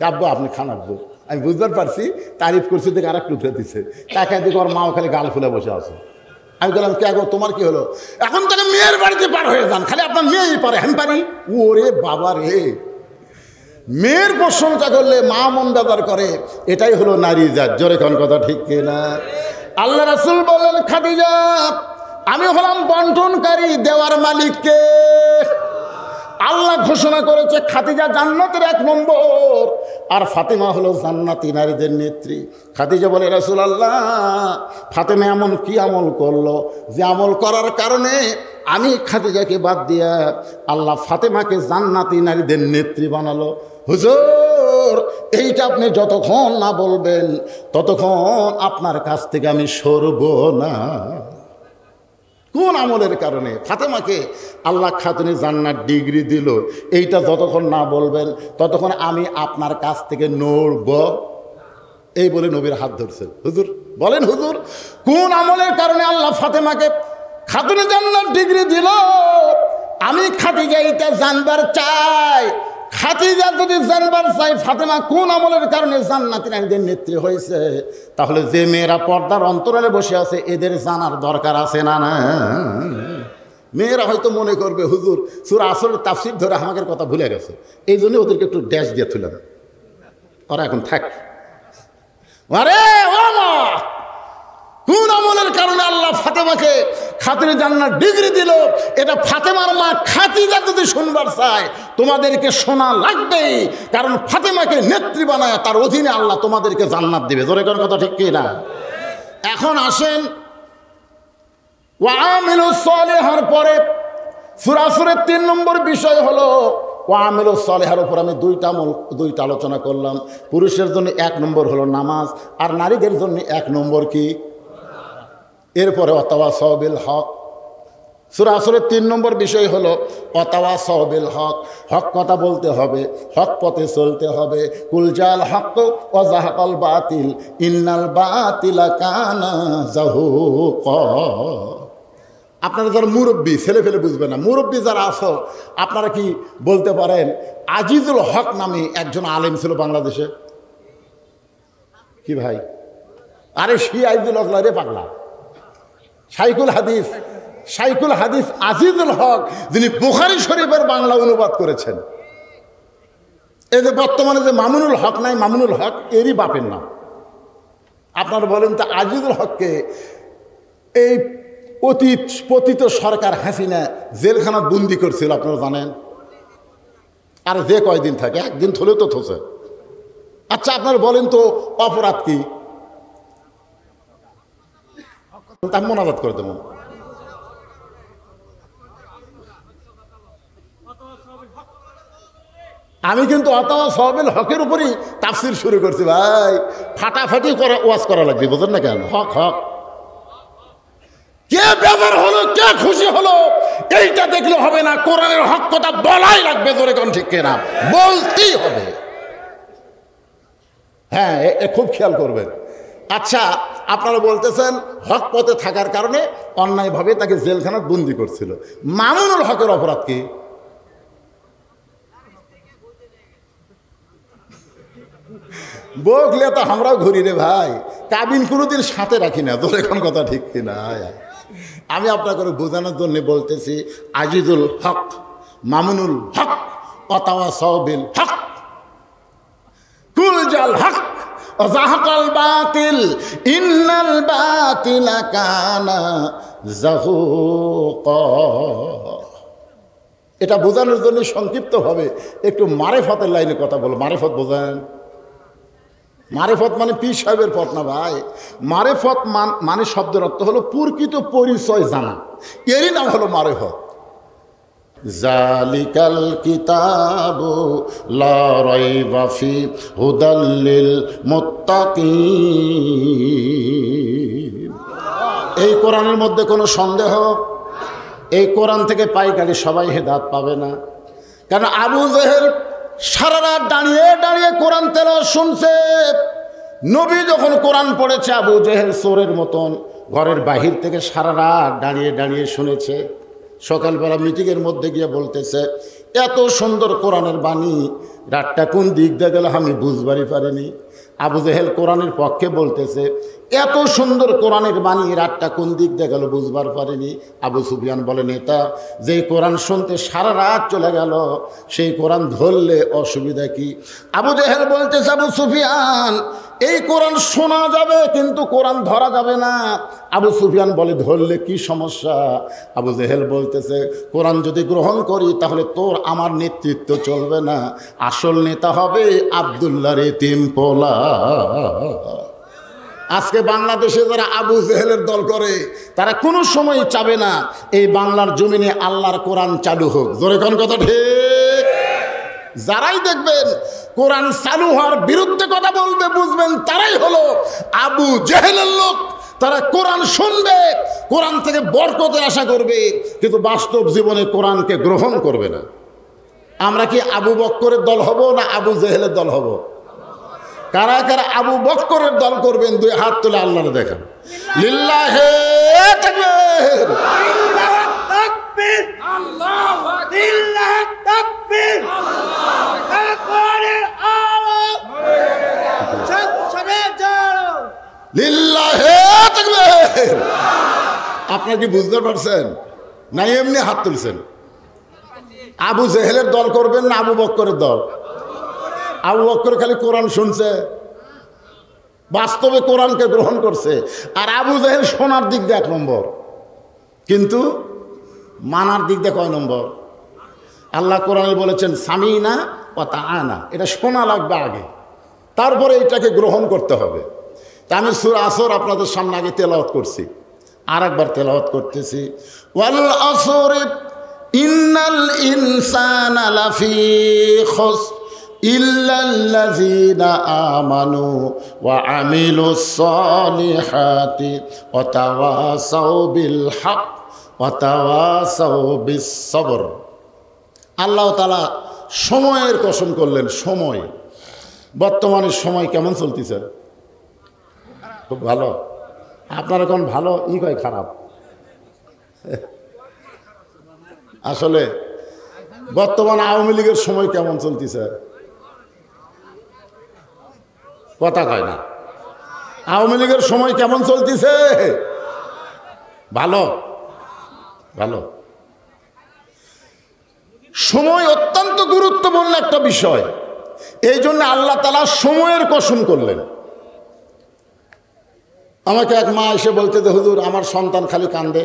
আব্বু আপনি খান আব্বু। আমি বুঝবার পারছি তারিফ করছি, দেখে আর এক টুকরা দিছে। তাকে দিকে ওর মাও খালি গাল ফুলে বসে আছে। আমি বললাম, কে গো তোমার কি হলো? এখন তাকে মেয়ের বাড়িতে পার হয়ে যান, খালি আপনার মেয়েই পারে, আমি পারি। ওরে বাবা রে, মেয়ের প্রশংসা করলে মা মন বেজার করে, এটাই হলো নারী জাত। জোরে কোন কথা ঠিক কিনা? আল্লাহ রাসূল বলেন, খাদিজা আমি হলাম বন্টনকারী, দেওয়ার মালিককে। আল্লাহ ঘোষণা করেছে খাদিজা জান্নাতের 1 নম্বর, আর ফাতেমা হলো জান্নাতি নারীদের নেত্রী। খাদিজা বলে, রাসূলুল্লাহ ফাতেমা এমন কি আমল করলো যে আমল করার কারণে আমি খাদিজাকে বাদ দিয়া আল্লাহ ফাতেমাকে জান্নাতি নারীদের নেত্রী বানালো? হুজুর এইটা আপনি যতক্ষণ না বলবেন ততক্ষণ আপনার কাছ থেকে আমি সরব না। কোন আমলের কারণে ফাতেমাকে আল্লাহ খাতুনে জান্নাত ডিগ্রি দিল, এইটা যতক্ষণ না বলবেন ততক্ষণ আমি আপনার কাছ থেকে নড়ব। এই বলে নবীর হাত ধরছেন। হুজুর বলেন, হুজুর কোন আমলের কারণে আল্লাহ ফাতেমাকে খাতুনে জান্নাত ডিগ্রি দিল? আমি খাদিজা এটা জানবার চাই। খাদিজা যদি জানবার চাই ফাতেমা কোন আমলের কারণে জান্নাতি নারীদের নেত্রী হয়েছে, তাহলে যে মেয়েরা পর্দার অন্তরালে বসে আছে এদের জানার দরকার আছে না? না, মেয়েরা হয়তো মনে করবে হুজুর সূরা আসরের তাফসীর ধরে আমাদের কথা ভুলে গেছে, এই জন্য ওদেরকে একটু ড্যাশ দিয়ে তুললাম, ওরা এখন থাক। আরে ও মা, কোন আমলের কারণে আল্লাহ ফাতেমাকে খাতুনে জান্নাত ডিগ্রি দিল, এটা ফাতেমার মা খাদিজা যদি শুনবার চায় তোমাদেরকে শোনা লাগবেই, কারণ ফাতেমাকে নেত্রী বানায় তার অধীনে আল্লাহ তোমাদেরকে জান্নাত দিবে। জোরে কোন কথা ঠিক কি না? এখন আসেন ওয়া আমিলুস সালিহার পরে সূরা আসরের 3 নম্বর বিষয় হলো ওয়া আমিলুস সালিহার উপর আমি দুইটা আলোচনা করলাম। পুরুষের জন্য 1 নম্বর হলো নামাজ, আর নারীদের জন্য 1 নম্বর কি? এরপরে ওয়াতাওয়াসাউ বিল হক। সূরা আসরের 3 নম্বর বিষয় হলো ওয়াতাওয়াসাউ বিল হক, হক কথা বলতে হবে, হক পথে চলতে হবে। কুল জাল হক ওয়া যাহাকাল বাতিল ইন্নাল বাতিলা কানা যাহুকা। আপনারা যারা মুরব্বী, ছেলে ফেলে বুঝবে না, মুরব্বী যারা আছো আপনারা কি বলতে পারেন আজিজুল হক নামে একজন আলেম ছিল বাংলাদেশে? কি ভাই? আরে সেই আজিজুল হক রে পাগলা, শাইখুল হাদিস আজিজুল হক, যিনি বুখারী শরীফের বাংলা অনুবাদ করেছেন। এই যে বর্তমানে যে মামুনুল হক নাই, মামুনুল হক এরই বাপের নাম। আপনারা বলেন তো আজিজুল হককে এই পতিত সরকার হাসিনা জেলখানা বন্দি করছিল, আপনারা জানেন? আর যে কয়দিন থাকে, একদিন থলেও তো থসে। আচ্ছা আপনারা বলেন তো অপরাধ কি? তার মোনাজাত করে দেব। আমি কিন্তু ওয়াতাওয়াসাউ বিল হকের উপরই তাফসীর শুরু করছি ভাই। ফাটাফাটি ওয়াজ করা লাগবে, বুঝেন না কেন? হক হক, কে বেজার হলো কে খুশি হলো এইটা দেখলে হবে না, কোরআনের হক কথা বলাই লাগবে। জোরে কোন ঠিক কিনা? বলতেই হবে। হ্যাঁ, খুব খেয়াল করবেন। আচ্ছা আপনারা বলতেছেন হক পথে থাকার কারণে অন্যায়ভাবে তাকে জেলখানায় বন্দি করছিল। মামুনুল হকের অপরাধ কি? বকলে তো আমরাও ঘুরি রে ভাই, কাবিন কোনোদিন সাথে রাখি না। তোর এখন কথা ঠিক কিনা? আমি আপনাকে বোঝানোর জন্য বলতেছি আজিজুল হক মামুনুল হক ওয়াতাওয়াসাউ বিল হক কুল জাল হক ওয়াজাহাকাল বাতিল ইন্নাল বাতিলা কানা যাহুকা। এটা বোঝানোর জন্য সংক্ষিপ্তভাবে একটু মারেফতের লাইনে কথা বলো। মারেফত বোঝেন? মারেফত মানে পীর সাহেবের পথ না ভাই। মারেফত মানে শব্দের অর্থ হলো প্রকৃত পরিচয় জানা, এরই নাম হলো মারেফত। জালিকাল কিতাবু লা রাইবা ফি হুদাল লিল মুত্তাকিন। এই কোরআনের মধ্যে কোনো সন্দেহ, এই কোরআন থেকে পাইকারি সবাই হেদায়েত পাবে না। কারণ আবু জেহেল সারা রাত দাঁড়িয়ে দাঁড়িয়ে কোরআন তেলাওয়াত শুনছে। নবী যখন কোরআন পড়েছে, আবু জেহেল চোরের মতন ঘরের বাহির থেকে সারা রাত দাঁড়িয়ে দাঁড়িয়ে শুনেছে। সকালবেলা মিটিংয়ের মধ্যে গিয়ে বলতেছে, এত সুন্দর কোরআনের বাণী, রাতটা কোন দিক দিয়ে গেল আমি বুঝবারই পারিনি। আবু জেহেল কোরআনের পক্ষে বলতেছে, এত সুন্দর কোরআনের বাণী, রাতটা কোন দিক দিয়ে গেল বুঝবার পারিনি। আবু সুফিয়ান বলে, নেতা, যেই কোরআন শুনতে সারা রাত চলে গেল, সেই কোরআন ধরলে অসুবিধা কি? আবু জেহেল বলতেছে, আবু সুফিয়ান, এই কোরআন শোনা যাবে কিন্তু কোরআন ধরা যাবে না। আবু সুফিয়ান বলে, ধরলে কি সমস্যা? আবু জেহেল বলতেছে, কোরআন যদি গ্রহণ করি তাহলে তোর আমার নেতৃত্ব চলবে না, আসল নেতা হবে আব্দুল্লাহর এতিম পোলা। আজকে বাংলাদেশে যারা আবু জেহেলের দল করে, তারা কোনো সময় চাবে না এই বাংলার জমিনে আল্লাহর কোরআন চালু হোক। জোরে কোন কথা ঠিক? যারাই দেখবেন কোরআন চালু হওয়ার বিরুদ্ধে কথা বলবে, বুঝবেন তারাই হলো আবু জেহেলের লোক। তারা কোরআন শুনবে, কোরআন থেকে বরকতের আশা করবে, কিন্তু বাস্তব জীবনে কোরআনকে গ্রহণ করবে না। আমরা কি আবু বক্করের দল হব না আবু জেহেলের দল হব? কারা কারা আবু বক্করের দল করবেন? দুই হাত তুলে আল্লাহরে দেখান। লিল্লাহে তাকবীর, লিল্লাহে তাকবীর, আল্লাহু আকবার, লিল্লাহে তাকবীর, আকবরের আওয়াজ, সরে যাও, লিল্লাহে তাকবীর। আপনারা কি বুঝতে পারছেন? না এমনি হাত তুলছেন? আবু জেহেলের দল করবেন না আবু বক্করের দল? আবু বকর খালি কোরআন শুনছে, বাস্তবে কোরআনকে গ্রহণ করছে। আর আবু জেহেল শোনার দিক দিয়ে 1 নম্বর, কিন্তু মানার দিক দিয়ে কয় নম্বর? আল্লাহ কোরআনে বলেছেন সামিনা ওয়া তাআনা, এটা শোনা লাগবে আগে, তারপরে এটাকে গ্রহণ করতে হবে। তা আমি সূরা আসর আপনাদের সামনে আগে তেলাওয়াত করছি, আর একবার তেলাওয়াত করতেছি। ওয়াল আসর ইন্নাল ইনসানা লাফি খুসর ইল্লাল্লাযীনা আমানু ওয়া আমিলুস সালিহাতি ওয়া তাওয়াসাউ বিল হক ওয়া তাওয়াসাউ বিস সবর। আল্লাহ তাআলা সময়ের কসম করলেন। সময়, বর্তমানে সময় কেমন চলতেছে? খুব ভালো। আপনার এখন ভালো কয় খারাপ? আসলে বর্তমান আওয়ামী লীগের সময় কেমন চলতেছে? কথা কয় না। আওয়ামী লীগের সময় কেমন চলতেছে? ভালো, ভালো। সময় অত্যন্ত গুরুত্বপূর্ণ একটা বিষয়, এই জন্য আল্লাহ তাআলা সময়ের কসম করলেন। আমাকে এক মা এসে বলতে যে হুজুর, আমার সন্তান খালি কান্দে,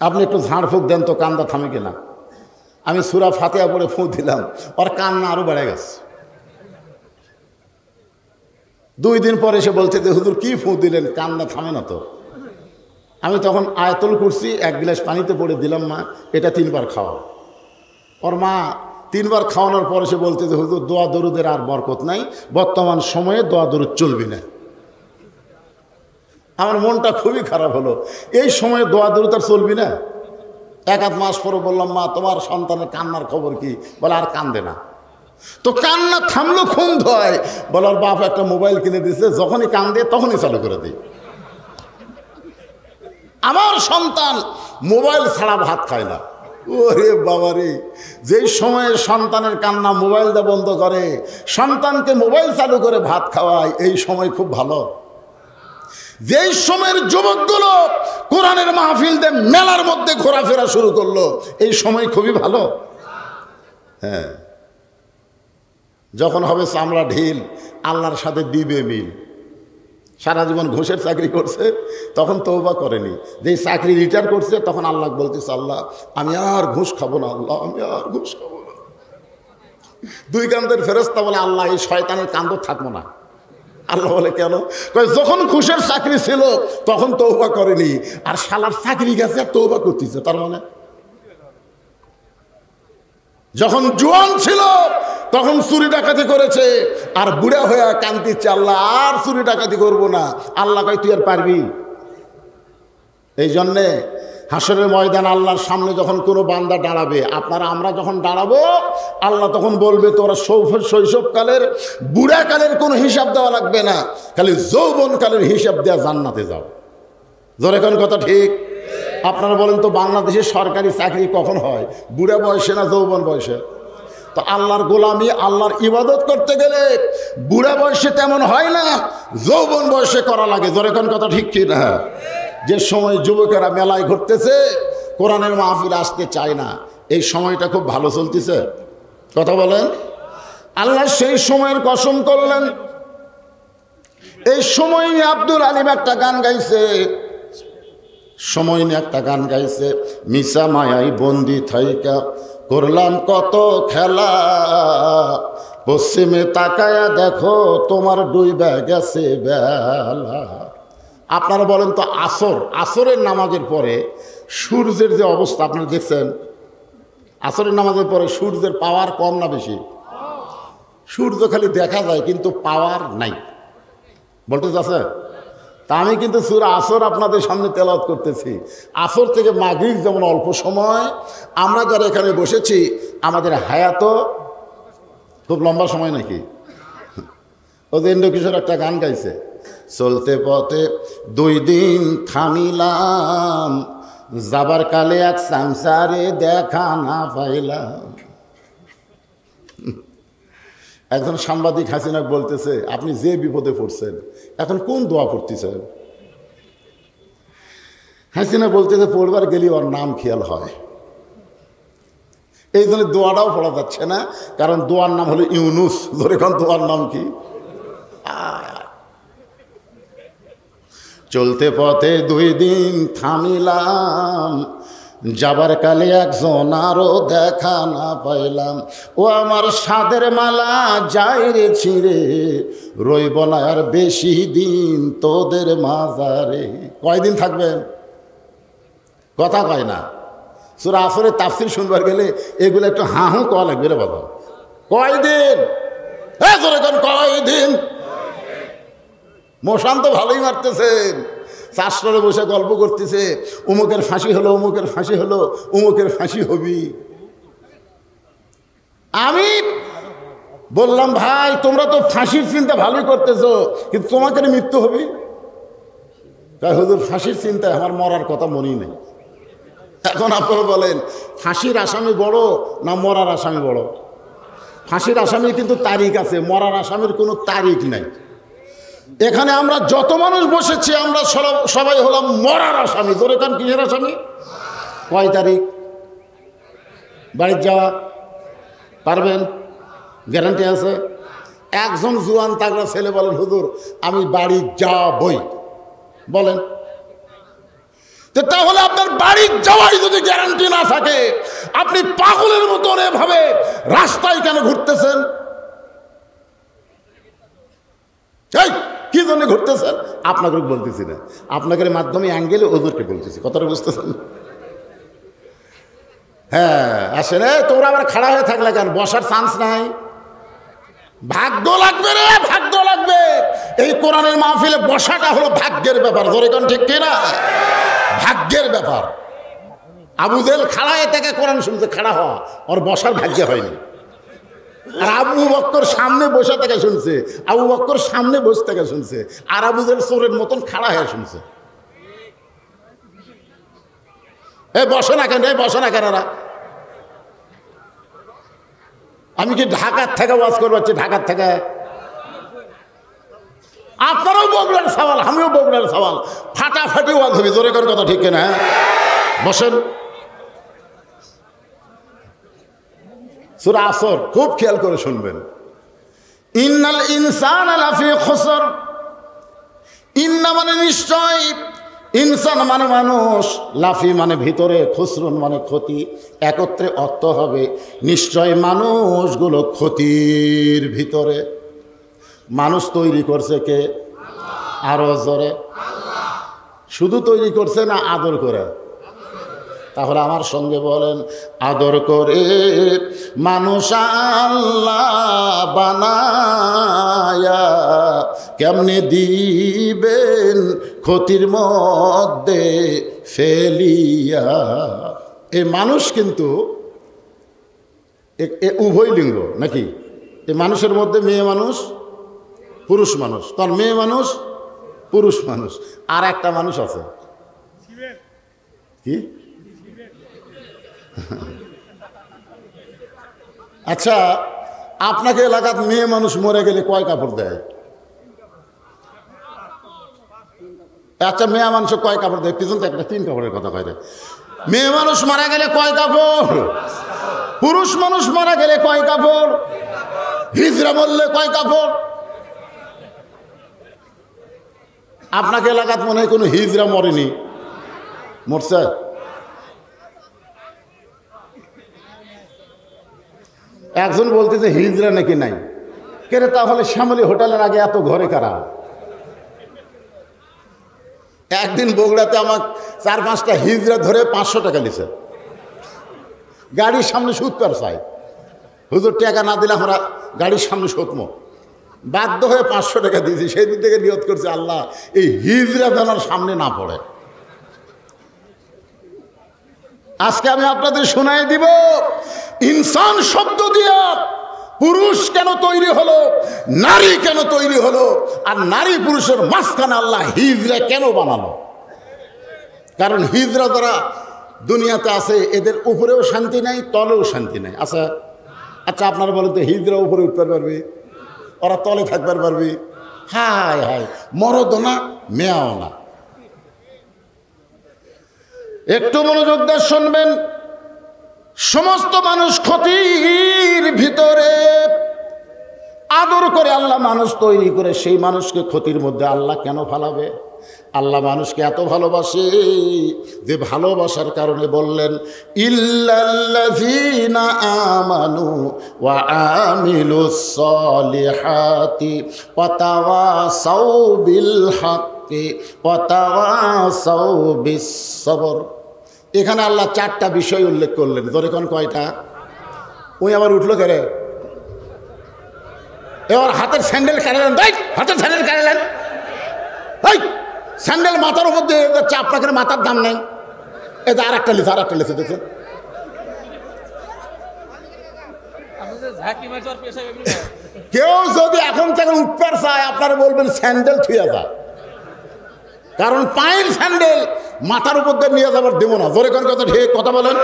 আপনি একটু ঝাড়ফুঁক দেন তো, কান্দা থামে কিনা। আমি সূরা ফাতিহা পড়ে ফুঁ দিলাম, ওর কান্না আরো বেড়ে গেছে। 2 দিন পরে এসে বলছে যে হুজুর কি ফুঁ দিলেন, কান্না থামে না তো। আমি তখন আয়াতুল কুরসি 1 গ্লাস পানিতে পড়ে দিলাম, মা এটা 3 বার খাওয়া। ওর মা 3 বার খাওয়ানোর পরে এসে বলতে যে হুজুর দোয়া দরুদের আর বরকত নাই, বর্তমান সময়ে দোয়া দরুদ চলবি না। আমার মনটা খুবই খারাপ হলো, এই সময়ে দোয়া দরুদ আর চলবি না? 1 মাস পরে বললাম, মা তোমার সন্তানের কান্নার খবর কি? বলে আর কান্দে না। তো কান্না থামলো খুন ধয়। বলার বাপ একটা মোবাইল কিনে দিয়েছে, যখনই কান্দে তখনই চালু করে দিই। আমার সন্তান মোবাইল ছাড়া ভাত খায় না। ওরে বাবা রে, যেই সময়ে সন্তানের কান্না মোবাইলটা বন্ধ করে, সন্তানকে মোবাইল চালু করে ভাত খাওয়ায়, এই সময় খুব ভালো। যেই সময়ের যুবকগুলো কোরআনের মাহফিলদের মেলার মধ্যে ঘোরাফেরা শুরু করলো, এই সময় খুবই ভালো। হ্যাঁ, যখন হবে চামড়া ঢিল, আল্লাহর সাথে দিবে মিল। সারা জীবন ঘুষের চাকরি করছে, তখন তওবা করেনি। যেই চাকরি রিটায়ার করছে, তখন আল্লাহ বলতেছে, আল্লাহ আমি আর ঘুষ খাবো না, আল্লাহ আমি আর ঘুষ খাবো না। দুই কান্দের ফেরেশতা বলে, আল্লাহ এই শয়তানের কান্দ থাকবো না। আল্লাহ বলে কেন? যখন ঘুষের চাকরি ছিল তখন তওবা করেনি, আর শালার চাকরি গেছে তওবা করতেছে। তার মানে যখন জোয়ান ছিল তখন চুরি ডাকাতি করেছে, আর বুড়া হয়ে কান্দিচ্ছে, আল্লাহ আর চুরি ডাকাতি করবো না। আল্লাহ কয় তুই আর পারবি? এই জন্যে হাসরের ময়দান আল্লাহর সামনে যখন কোনো বান্দা দাঁড়াবে, আমরা যখন দাঁড়াবো, আল্লাহ তখন বলবে তোরা শৈশবকালের বুড়াকালের কোনো হিসাব দেওয়া লাগবে না, খালি যৌবনকালের হিসাব দেওয়া জান্নাতে যাও। জোরে কোন কথা ঠিক? আপনারা বলেন তো, বাংলাদেশের সরকারি চাকরি কখন হয়? বুড়া বয়সে না যৌবন বয়সে? তো আল্লাহর গোলামি, আল্লাহর ইবাদত করতে গেলে বুড়া বয়সে তেমন হয় না, যৌবন বয়সে করা লাগে। জোরে কোন কথা ঠিক কি না? যে সময় যুবকেরা মেলায় ঘুরতেছে, কোরআনের মাহফিলে আসতে চায় না, এই সময়টা খুব ভালো চলতেছে। কথা বলেন। আল্লাহ সেই সময়ের কসম করলেন। এই সময় নিয়ে আব্দুল আলিম একটা গান গাইছে, সময় নিয়ে একটা গান গাইছে, মিশা মায়াই বন্দি থাইকা করলাম কত খেলা, পশ্চিমে তাকায়া দেখো তোমার ডুইবা গেছে বেলা। আপনারা বলেন তো, আসরের নামাজের পরে সূর্যের যে অবস্থা আপনারা দেখছেন, আসরের নামাজের পরে সূর্যের পাওয়ার কম না বেশি? সূর্য খালি দেখা যায় কিন্তু পাওয়ার নাই। বলতে আছে? তা আমি কিন্তু সূরা আসর আপনাদের সামনে তেলাওয়াত করতেছি। আসর থেকে মাগরিব যেমন অল্প সময়, আমরা যারা এখানে বসেছি আমাদের হায়াতও খুব লম্বা সময় নাকি? ওদের ইন্দ্রকিশোর একটা গান গাইছে, চলতে পথে 2 দিন থামিলাম, যাবার কালে এক সংসারে দেখা না পাইলাম। একজন সাংবাদিক হাসিনা বলতেছে, আপনি যে বিপদে পড়ছেন এখন কোন দোয়া পড়তেছেন? হাসিনা বলতেছে, পড়বার গেলে ওর নাম খেয়াল হয়। এই জন্য দোয়াটাও পড়া যাচ্ছে না, কারণ দোয়ার নাম হলো ইউনুস। ধরে এখন দোয়ার নাম কি? চলতে পথে 2 দিন থামিলাম, যাবার কালে একজন আরো দেখা না পাইলাম। ও আমার সাদের মালা যাই রে ছিঁড়ে, রইব না আর বেশি দিন তোদের মাজারে। কয়দিন থাকবেন? কথা কয় না। সূরা আসরের তাফসীর শুনবার গেলে এগুলো একটু হাহু কওয়া লাগবে রে বাবা। কয়দিন? কয়দিন? মশান তো ভালোই মারতেছেন, চাষরে বসে গল্প করতেছে, উমুকের ফাঁসি হলো, উমুকের ফাঁসি হলো, উমুকের ফাঁসি হবি। আমি বললাম, ভাই তোমরা তো ফাঁসির চিন্তা ভালোই করতেছো, কিন্তু তোমাকে মৃত্যু হবি। তাই হুজুর ফাঁসির চিন্তায় আমার মরার কথা মনেই নেই। এখন আপনারা বলেন, ফাঁসির আসামি বড় না মরার আসামি বড়? ফাঁসির আসামির কিন্তু তারিখ আছে, মরার আসামির কোনো তারিখ নাই। এখানে আমরা যত মানুষ বসেছি আমরা সবাই হলাম মরার আসামি। তোর এখান কিসের আসামি? কয় তারিখ বাড়ির যাওয়া পারবেন? গ্যারান্টি আছে? একজন জুয়ান তাগড়া ছেলে বলেন, হুজুর আমি বাড়ি যাবই, বলেন। তাহলে আপনার বাড়ি যাওয়াই যদি গ্যারান্টি না থাকে, আপনি পাগলের মতন এভাবে রাস্তায় কেন ঘুরতেছেন? কি জন্য ঘুরতেছেন? আপনাকে বলতেছি না, আপনাকে মাধ্যমে অ্যাঙ্গেলে ওদেরকে বলতেছি। কথাটা বুঝতেছেন? হ্যাঁ, আসেন। তোমরা আবার খাড়া হয়ে থাকলে কেন? বসার চান্স নাই। ভাগ্য লাগবে রে, ভাগ্য লাগবে। এই কোরআনের মাহফিলে বসাটা হলো ভাগ্যের ব্যাপার। ধরে কোন ঠিক কিনা? ভাগ্যের ব্যাপার। আবু জেহেল খাড়া হয়ে থেকে কোরআন শুনতে, খাড়া হওয়া ওর বসার ভাগ্যে হয়নি। আর আবু বকর সামনে বসে থেকে শুনছে, আবু বকর সামনে বসে থেকে শুনছে, আর আবু জেহেল চোরের মতন খাড়া হয়ে শুনছে। বসে না কেন? বসে না কেন? আমি কি ঢাকার থেকে ওয়াজ করবো? ঢাকার থেকে আপনারাও বগুড়ার সওয়াল, আমিও বগুড়ার সওয়াল, ফাটাফাটি ওয়াজ হবে। জোরে কর কথা, ঠিক না? বসেন। সূরা আসর খুব খেয়াল করে শুনবেন। ইন্নাল ইনসানা লাফি খুসর। ইন্না মানে নিশ্চয়, ইনসান মানে মানুষ, লাফি মানে ভিতরে, খুসরুন মানে ক্ষতি। একত্রে অর্থ হবে নিশ্চয় মানুষগুলো ক্ষতির ভিতরে। মানুষ তৈরি করছে কে? আরো জোরে। শুধু তৈরি করছে না আদর করে? তাহলে আমার সঙ্গে বলেন, আদর করে মানুষ আল্লাহ বানায়া কেমনে দিবেন ক্ষতির মধ্যে ফেলিয়া। এই মানুষ কিন্তু উভয় লিঙ্গ নাকি? এই মানুষের মধ্যে মেয়ে মানুষ, পুরুষ মানুষ, তার মেয়ে মানুষ, পুরুষ মানুষ, আর একটা মানুষ আছে কি? আচ্ছা, আপনাকে এলাকাত মেয়ে মানুষ মরে গেলে কয় কাপড় দেয়? আচ্ছা, মেয়ে মানুষ কয় কাপড় দেয়? পিছন তো একটা 3 কাপড়ের কথা কয়। মেয়ে মানুষ মারা গেলে কয় কাপড়? পুরুষ মানুষ মারা গেলে কয় কাপড়? হিজড়া মরলে কয় কাপড়? আপনাকে এলাকাত মনে হয় কোনো হিজড়া মরেনি? মরছে? একজন বলতেছে হিজড়া নাকি নাই। কেন? তাহলে শ্যামলী হোটেলের আগে এত ঘরে কারা? একদিন বগুড়াতে আমার 4-5টা হিজড়া ধরে 500 টাকা নিছে। গাড়ির সামনে সুৎপার চাই, হুজুর টাকা না দিলে আমরা গাড়ির সামনে সতমো। বাধ্য হয়ে 500 টাকা দিয়েছি। সেই দিন থেকে নিয়ত করছে, আল্লাহ এই হিজড়া যেন সামনে না পড়ে। আজকে আমি আপনাদের শোনাই দিব ইনসান শব্দ দিয়া পুরুষ কেন তৈরি হলো, নারী কেন তৈরি হলো, আর নারী পুরুষের মাঝখানে আল্লাহ হিজড়া কেন বানালো। কারণ হিজড়া যারা দুনিয়াতে আছে এদের উপরেও শান্তি নাই, তলেও শান্তি নাই। আচ্ছা আচ্ছা, আপনারা বলেন তো, হিজড়া উপরে উঠতে পারবে, ওরা তলে থাকবার পারবে? হায় হায়, মরদও না মেয়াও না। একটু মনোযোগ দিয়ে শুনবেন। সমস্ত মানুষ ক্ষতির ভিতরে। আদর করে আল্লাহ মানুষ তৈরি করে সেই মানুষকে ক্ষতির মধ্যে আল্লাহ কেন ফালাবে? আল্লাহ মানুষকে এত ভালোবাসে যে ভালোবাসার কারণে বললেন, ইল্লাল্লাযীনা আমানু ওয়া আমিলুস সলিহাতি ওয়া তাওয়াসাউ বিল হাক্কি ওয়া তাওয়াসাউ বিস সবর। এখানে আল্লাহ 4টা বিষয় উল্লেখ করলেন। ধরে কোন কয়টা? ওই আবার উঠলো কেরে? এবার হাতের স্যান্ডেল কাড়লেন, হাতের স্যান্ডেল কাড়লেন, স্যান্ডেল মাথার উপর দিয়ে যাচ্ছে, আপনাকে মাথার দাম নেই। এই যে আরেকটা লিখে, আরেকটা লিখে দেখছেন। কেউ যদি এখন থেকে উঠতে চায় আপনারা বলবেন স্যান্ডেল থুয়ে যা, কারণ পায়ের স্যান্ডেল মাথার উপর দিয়ে নিয়ে যাবার দেবো না। জোরে কোন কথা, ঠিক কথা বলেন।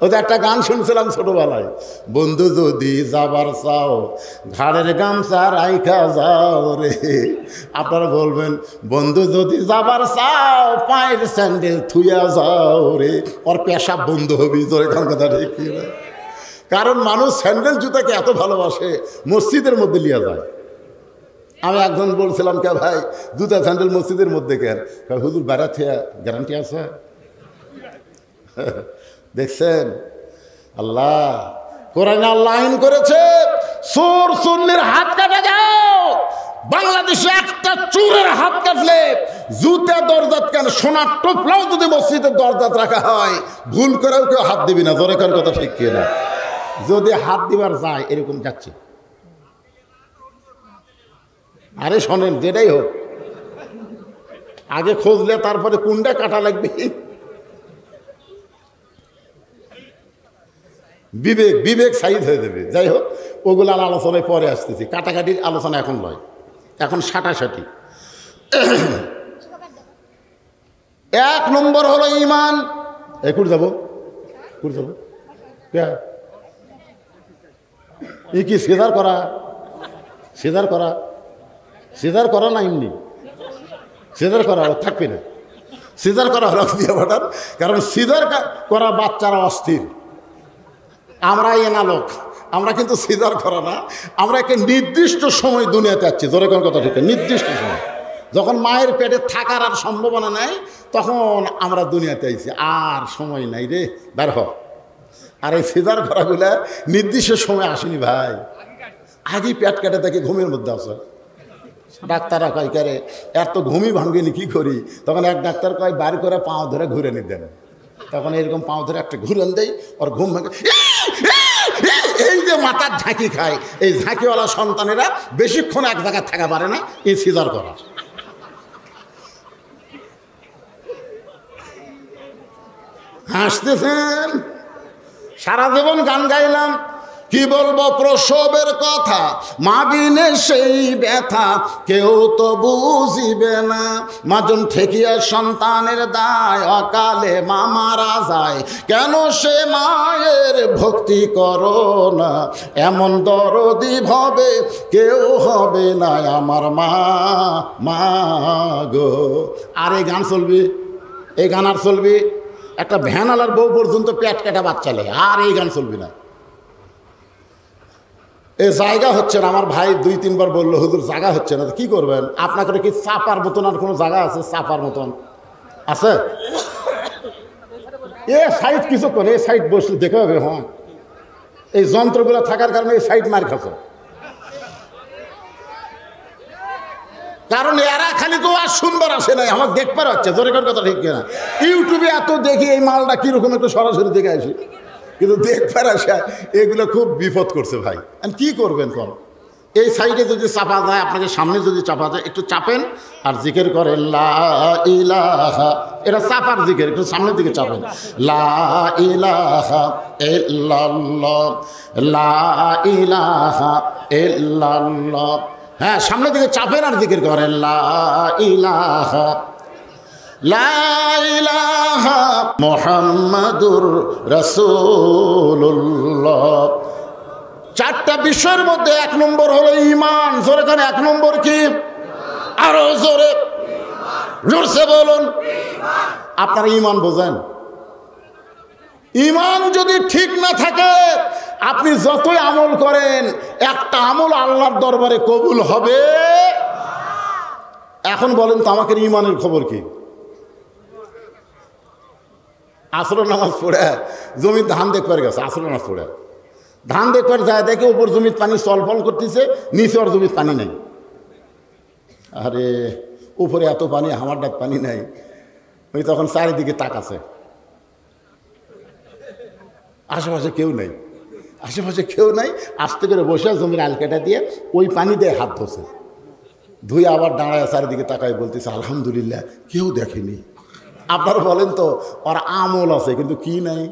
ওই যে একটা গান শুনছিলাম ছোটবেলায়, বন্ধু যদি যাবার চাও ঘাড়ের গামছা রাইখা যাও রে। আপনারা বলবেন, বন্ধু যদি যাবার চাও পায়ের স্যান্ডেল থুইয়া যাও রে, ওর পেশাব বন্ধ হবি। জোরে কোন কথা, ঠিক না? কারণ মানুষ স্যান্ডেল জুতাকে এত ভালোবাসে মসজিদের মধ্যে নিয়ে যায়। আমি একজন বলছিলাম, কে ভাই জুতা স্যান্ডেল মসজিদের মধ্যে কেন? হুজুর বেড়াতে গ্যারান্টি আছে। দেখছেন, আল্লাহ কোরআনে আল্লাহ আইন করেছে, চোর সুন্নির হাত কাটা যাও। বাংলাদেশে একটা চোরের হাত কাটলে জুতা দরজাত কেন, সোনার টোপলাও যদি মসজিদের দরজাত রাখা হয়, ভুল করেও কেউ হাত দিবি না। জোরে কার কথা, ঠিক কিনা? যদি হাত দিবার যায় এরকম যাচ্ছে। আরে শোনেন, যেটাই হোক আগে খুঁজলে তারপরে কোনটা কাটা লাগবে। বিবেক বিবেক সাইড হয়ে যাবে। যাই হোক, ওগুলো আলোচনায় পরে আসতেছি। কাটাকাটির আলোচনা এখন নয়, এখন সাটাসাটি। 1 নম্বর হলো ঈমান। কুড় যাবো কি সিজার করা? সিজার করা না এমনি সিজার করা থাকবে না, সিজার করা হলো দিয়ে পাঠান, কারণ সিজার করা বাচ্চারা অস্থির। আমরা এনালোক, আমরা কিন্তু সিজার করা না, আমরা একটা নির্দিষ্ট সময় দুনিয়াতে আসছি। ধরে কোন কথা ঠিক, নির্দিষ্ট সময় যখন মায়ের পেটে থাকার আর সম্ভাবনা নাই তখন আমরা দুনিয়াতে আইছি, আর সময় নাই রে বের হ। আর এই সিজার করাগুলা নির্দিষ্ট সময় আসেনি ভাই, আগেই পেট কেটে থাকে ঘুমের মধ্যে আসে। ডাক্তাররা কয় কারে এর তো ঘুমই ভাঙ্গেনি কি করি, তখন এক ডাক্তার কয় বাড়ি করে পাও ধরে ঘুরে নি দেন, তখন এরকম পাও ধরে একটা ঘুরেন দেয়, ওর ঘুম ভাঙে। এই যে মাথার ঝাঁকি খায়, এই ঝাঁকিওয়ালা সন্তানেরা বেশিক্ষণ এক জায়গায় থাকা পারে না, এই সিজার করা। হাসতেছেন, সারা জীবন গান গাইলাম, কি বলবো প্রসবের কথা, মা বিনে সেই ব্যথা কেউ তো বুঝিবে না, মাজন ঠেকিয়া সন্তানের দায়, অকালে মা মারা যায়, কেন সে মায়ের ভক্তি করো না, এমন দরদি ভবে কেউ হবে না আমার মা, মা গো। আর এই গান চলবি, এই গান আর চলবি, একটা ভ্যানালার বউ পর্যন্ত পেট কাটা বাচ্চা লে, আর এই গান চলবি না। এ জায়গা হচ্ছে না, আমার ভাই 2-3 বার বললো হুজুর জায়গা হচ্ছে না, কি করবেন? আপনাকে কি চাপার মতন আর কোনো জায়গা আছে? চাপার মতন আছে? এ সাইড কিছু করে, এই সাইড বসলে দেখে হবে। হ্যাঁ, এই যন্ত্রগুলো থাকার কারণে এই সাইড মার খাচ্ছে, কারণ এরা খালি তো আর সুন্দর আসে নাই, আমার দেখবার হচ্ছে। জোরে কথা ঠিক কিনা? ইউটিউবে এত দেখি এই মালটা কিরকম একটু সরাসরি দেখে আসি, কিন্তু দেখবার আসা এগুলো খুব বিপদ করছে ভাই। কি করবেন কোন? এই সাইডে যদি চাপা যায়, আপনাকে সামনে যদি চাপা যায়, একটু চাপেন আর জিকির করেন লা ইলাহা, এটা চাপার জিকির, একটু সামনের দিকে চাপেন, লা ইলাহা ইল্লাল্লাহ, লা ইলাহা ইল্লাল্লাহ। হ্যাঁ, সামনের দিকে চাপেন আর জিকির করেন লা ইলাহা, লা ইলাহা মুহাম্মাদুর রাসূলুল্লাহ। 4টা বিষয়ের মধ্যে 1 নম্বর হলো ঈমান। জোরে কেন 1 নম্বর কি? আরো জোরে, জোরসে বলুন। আপনারা ঈমান বোঝেন? ঈমান যদি ঠিক না থাকে, আপনি যতই আমল করেন, একটা আমল আল্লাহর দরবারে কবুল হবে। এখন বলেন তো আমাকে ঈমানের খবর কি? আসরের নামাজ পড়ে জমির ধান দেখবার গেছে, আসরের নামাজ পড়ে ধান দেখবার যায়, দেখে উপর জমির পানি চলফল করতেছে, নিচে ওর জমির পানি নাই। আরে উপরে এত পানি, আমার ডাক পানি নাই। ওই তখন চারিদিকে তাকাছে, আশেপাশে কেউ নেই, আশেপাশে কেউ নাই। আস্তে করে বসে জমির আলকাটা দিয়ে ওই পানি দিয়ে হাত ধরছে, ধুয়ে আবার দাঁড়ায় চারিদিকে তাকায় বলতেছে আলহামদুলিল্লাহ কেউ দেখেনি। আপনারা বলেন তো, ওর আমল আছে কিন্তু কি নাই?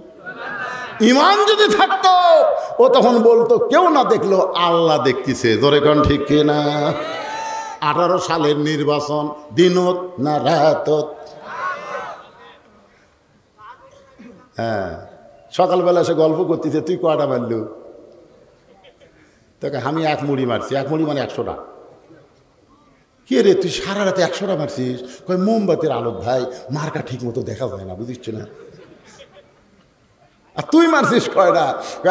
ঈমান যদি থাকতো ও তখন বলতো কেউ না দেখলো আল্লাহ দেখতেছে। ধরে কোন ঠিক কিনা? 18 সালের নির্বাচন, দিনত না রাতত? হ্যাঁ, সকালবেলা সে গল্প করতেছে, তুই কয়টা মারলু? তোকে আমি 1 মুড়ি মারছি। 1 মুড়ি মানে 100টা। কে রে তুই সারা রাতে 100টা মারছিস? কয় মোমবাতির আলোক ভাই, মার্কা ঠিক মতো দেখা যায় না, বুঝিস না। আর তুই মারছিস কয়টা?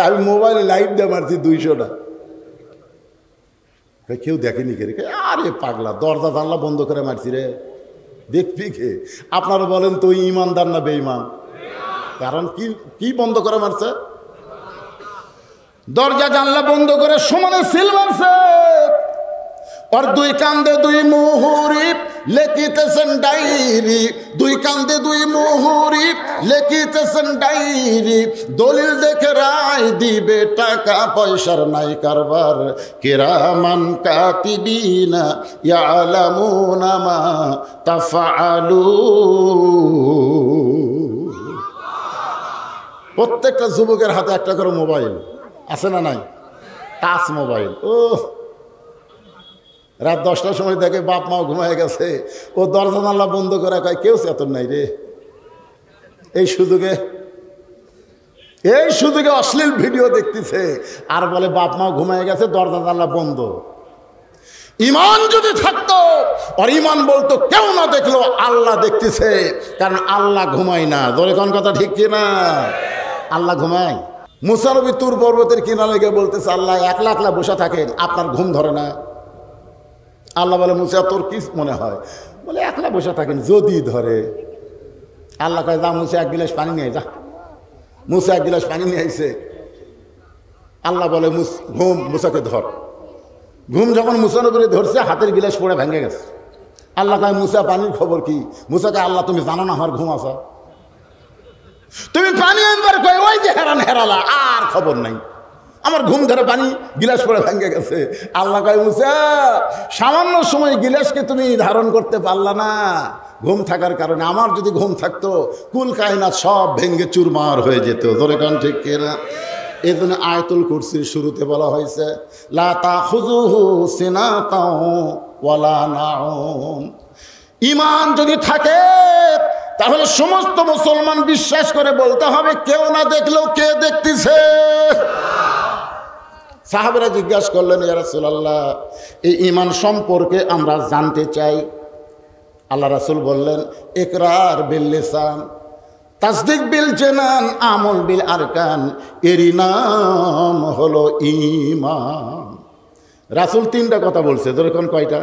আমি মোবাইলে লাইট দিয়ে মারছি 200টা। কেউ দেখেনি কে রে? আরে পাগলা, দরজা জানলা বন্ধ করে মারছি রে, দেখবি কে? আপনারা বলেন তো ইমানদার না বেঈমান? কারণ কি কি বন্ধ করে মারছে? দরজা জানলা বন্ধ করে সমানে সিল মারছে। और 2 কান্দে 2 মুহুরি লেখিতেছেন ডায়েরি, 2 কান্দে 2 মুহুরি লেখিতেছেন ডায়েরি, দলিল দেখে রায় দিবে, টাকা পয়সার নাই কারবার, কিরামান কাতিবিনা ইয়ালামুনা মা তাফআলুন। প্রত্যেকটা যুবকের হাতে একটা করে মোবাইল আছে না নাই? Touch mobile. ও রাত 10টার সময় দেখে বাপ মাও ঘুমায় গেছে, ও দরজা জানলা বন্ধ করে কয় কেউ চেতন নাই রে। এই সুযোগে অশ্লীল ভিডিও দেখতেছে আর বলে বাপ মাও ঘুমায় গেছে, দরজা জানলা বন্ধ। ইমান যদি থাকতো, আর ইমান বলতো কেউ না দেখলো আল্লাহ দেখতেছে, কারণ আল্লাহ ঘুমায় না। ধরে কোন কথা ঠিক কিনা? আল্লাহ ঘুমায়? মুসা নবী তুর পর্বতের কিনারে গিয়ে বলতেছে, আল্লাহ একলা একলা বসে থাকেন, আপনার ঘুম ধরে না? আল্লাহ বলে, মুসা তোর কি মনে হয়? বলে, একলা বসে থাকেন, যদি ধরে। আল্লাহ কয়, যা মুসা এক গিলাস পানি নিয়ে যা। মুসা এক গিলাস পানি নিয়ে আইছে। আল্লাহ বলে, ঘুম মুসাকে ধর। ঘুম যখন মুসা নবীরে ধরছে, হাতের গিলাস পড়ে ভেঙে গেছে। আল্লাহ কয়, মুসা পানির খবর কি? মুসাকে, আল্লাহ তুমি জানো না আমার ঘুম আসা? তুমি পানি আনবার কয়, ওই যে হেরান হেরালা, আর খবর নাই। আমার ঘুম ধরে পানি গিলাস পড়ে ভেঙে গেছে। আল্লাহ কয়, মুসা সামান্য সময় গিলাসকে তুমি ধারণ করতে পারলা না ঘুম থাকার কারণে। আমার যদি ঘুম থাকতো, কুল কায়নাত সব ভেঙে চুরমার হয়ে যেত। ধরে কান ঠিক কিনা? এই জন্য আয়াতুল কুরসির শুরুতে বলা হয়েছে, লা তাখুযুহু সিনাতাও ওয়ালা নাউম। ঈমান যদি থাকে তাহলে সমস্ত মুসলমান বিশ্বাস করে বলতে হবে, কেউ না দেখলেও কে দেখতেছে? সাহাবারা জিজ্ঞাসা করলেন, ইয়া রাসূলুল্লাহ, এই ঈমান সম্পর্কে আমরা জানতে চাই। আল্লাহ রাসূল বললেন, ইকরার বিল লিসান, তাসদিক বিল জানান, আমল বিল আরকান, এরই নাম হলো ঈমান। রাসূল তিনটা কথা বলছে। ধরেন কয়টা?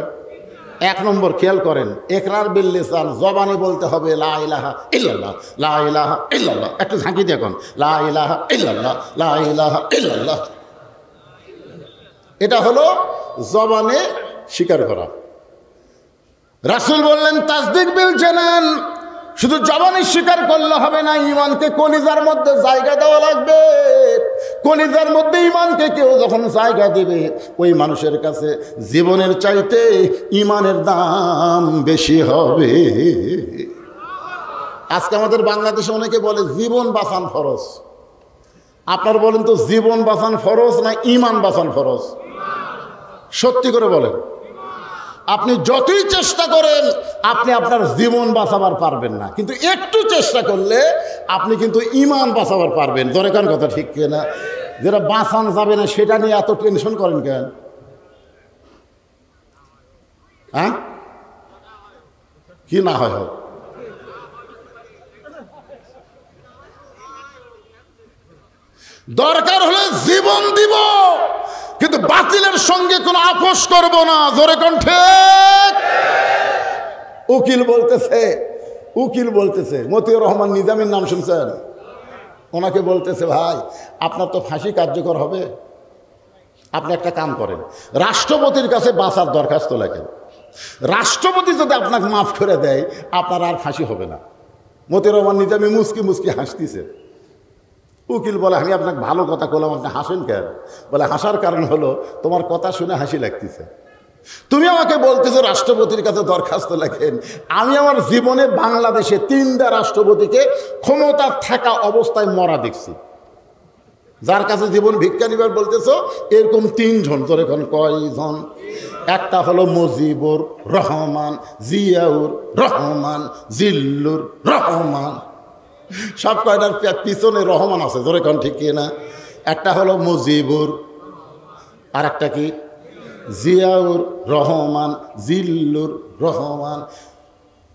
এক নম্বর খেয়াল করেন, ইকরার বিল লিসান, জবানে বলতে হবে লা ইলাহা ইল্লাল্লাহ, লা ইলাহা ইল্লাল্লাহ। একটু ঝাঁকি দেখুন, লা ইলাহা ইল্লাল্লাহ, লা ইলাহা ইল্লাল্লাহ। এটা হলো জবানে স্বীকার করা। রাসূল বললেন তাসদিক বিল জানান, শুধু জবানে স্বীকার করলে হবে না, ঈমানকে কলিজার মধ্যে জায়গা দেওয়া লাগবে। কলিজার মধ্যে ঈমানকে কেউ যখন জায়গা দেবে, ওই মানুষের কাছে জীবনের চাইতে ঈমানের দাম বেশি হবে। আজকে আমাদের বাংলাদেশে অনেকে বলে জীবন বাঁচান ফরজ। আপনার বলেন তো, জীবন বাঁচান ফরজ না ঈমান বাঁচান ফরজ? সত্যি করে বলেন। আপনি যতই চেষ্টা করেন, আপনি আপনার জীবন বাঁচাবার পারবেন না, কিন্তু একটু চেষ্টা করলে আপনি কিন্তু ঈমান বাঁচাবার পারবেন। দরকার কথা ঠিক কিনা? যেটা বাঁচান যাবে না সেটা নিয়ে এত টেনশন করেন কেন? হ্যাঁ, কি না হয় হোক, দরকার হলে জীবন দিব, কিন্তু বাতিলের সঙ্গে কোনো আপোষ করব না। জোরে কণ্ঠে উকিল বলতেছে, মতিউর রহমান নিজামীর নাম শুনছেন? ওনাকে বলতেছে, ভাই আপনার তো ফাঁসি কার্যকর হবে, আপনি একটা কাম করেন, রাষ্ট্রপতির কাছে বাঁচার দরখাস্ত লেখেন। রাষ্ট্রপতি যদি আপনাকে মাফ করে দেয়, আপনার আর ফাঁসি হবে না। মতিউর রহমান নিজামী মুস্কি মুস্কি হাসতেছে। উকিল বলে, আমি আপনাকে ভালো কথা বললাম, আপনি হাসেন কেন? বলে, হাসার কারণ হলো তোমার কথা শুনে হাসি লাগতেছে। তুমি আমাকে বলতেছো রাষ্ট্রপতির কাছে দরখাস্ত লেখেন, আমি আমার জীবনে বাংলাদেশে 3টা রাষ্ট্রপতিকে ক্ষমতা থাকা অবস্থায় মরা দেখছি। যার কাছে জীবন ভিক্ষা নিবার বলতেছো, এরকম 3 জন। তোর এখন কয়জন? একটা হলো মুজিবুর রহমান, জিয়াউর রহমান, জিল্লুর রহমান। সব কয়টার পিছনে রহমান আছে। ধরে কোন ঠিক না? একটা হলো মুজিবুর, আর একটা কি জিয়াউর রহমান, জিল্লুর রহমান।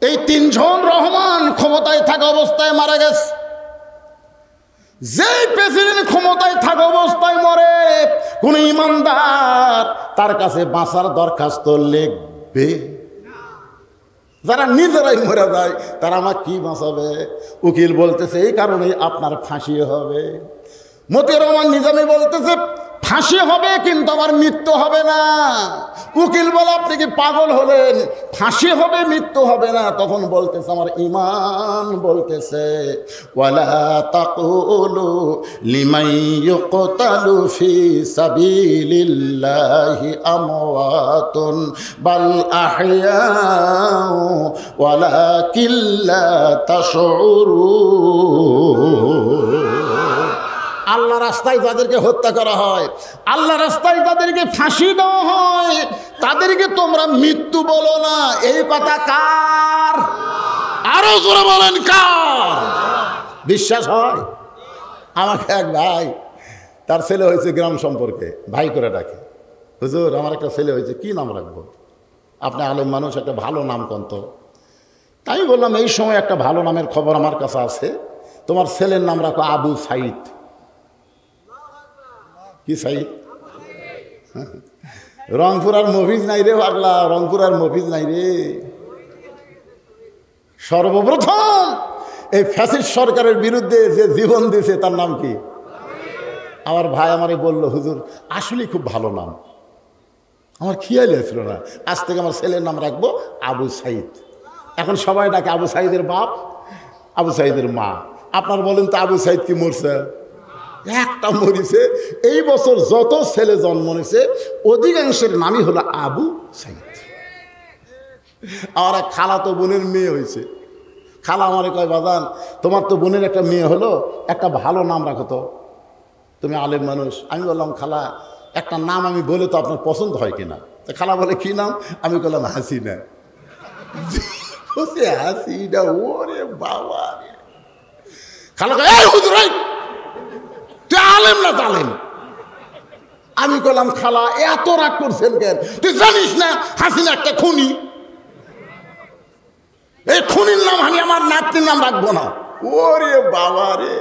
এই 3 জন রহমান ক্ষমতায় থাকা অবস্থায় মারা গেছে। যেই প্রেসিডেন্ট ক্ষমতায় থাকা অবস্থায় মরে, কোন ইমানদার তার কাছে বাঁচার দরখাস্ত লিখবে? যারা নিজেরাই মরে যায় তারা আমার কি বাঁচাবে? উকিল বলতেছে, এই কারণেই আপনার ফাঁসি হবে। মতিউর রহমান নিজামী বলতেছে, ফাঁসি হবে কিন্তু আমার মৃত্যু হবে না। উকিল বলে, আপনি কি পাগল হলেন? ফাঁসি হবে, মৃত্যু হবে না। তখন বলতেছে, আমার ঈমান বলতেছে, ওয়ালা তাকুলু লিমান ইউকতালু ফি সাবিলিল্লাহি আমওয়াতুন বাল আহইয়াউ ওয়ালাকিন লা তাশউরুন। আল্লাহ রাস্তায় যাদেরকে হত্যা করা হয়, আল্লাহ রাস্তায় যাদেরকে ফাঁসি দেওয়া হয়, তাদেরকে তোমরা মৃত্যু বলো না। এই কথা কার? আরো জোরে বলেন, কার? বিশ্বাস হয়? আমাকে এক ভাই, তার ছেলে হয়েছে গ্রাম সম্পর্কে, ভাই করে ডাকে। হুজুর আমার একটা ছেলে হয়েছে, কি নাম রাখবো? আপনি আলেম মানুষ, একটা ভালো নাম কন্ত। তাই বললাম এই সময় একটা ভালো নামের খবর আমার কাছে আছে, তোমার ছেলের নাম রাখো আবু সাইদ। কি সাইদ? রংপুর আর মফিজ নাই রে পাগলা, রংপুর আর মফিজ নাই রে। সর্বপ্রথম এই ফ্যাসিস্ট সরকারের বিরুদ্ধে যে জীবন দিয়েছে তার নাম কি? আমার ভাই আমারে বলল, হুজুর আসলে খুব ভালো নাম, আমার খেয়াল ছিল না, আজ থেকে আমার ছেলের নাম রাখবো আবু সাইদ। এখন সবাই ডাকে আবু সাইদের বাপ, আবু সাইদের মা। আপনার বলেন তো আবু সাইদ কি মরছে? একটা মরিছে। এই বছর যত ছেলে জন্ম নিয়েছে অধিকাংশের নামই হলো আবু সাইদ। আমার এক খালাতো বোনের মেয়ে হয়েছে। খালা আমারে কয়, বাজান তোমার তো বোনের একটা মেয়ে হলো, একটা ভালো নাম রাখো তো, তুমি আলেম মানুষ। আমি বললাম, খালা একটা নাম আমি বলে তো আপনার পছন্দ হয় কিনা? তো খালা বলে, কি নাম? আমি বললাম, হাসিনা। হাসিনা, ওরে বাবা। খালা কয়, এই হুজুর তুই আলেম না জালেম? আমি বললাম, খালা এত রাগ করছেন কেন? তুই জানিস না হাসিনা একটা খুনি? এই খুনির নাম আমি আমার নাতনির নাম রাখবো না। ওরে বাবা রে।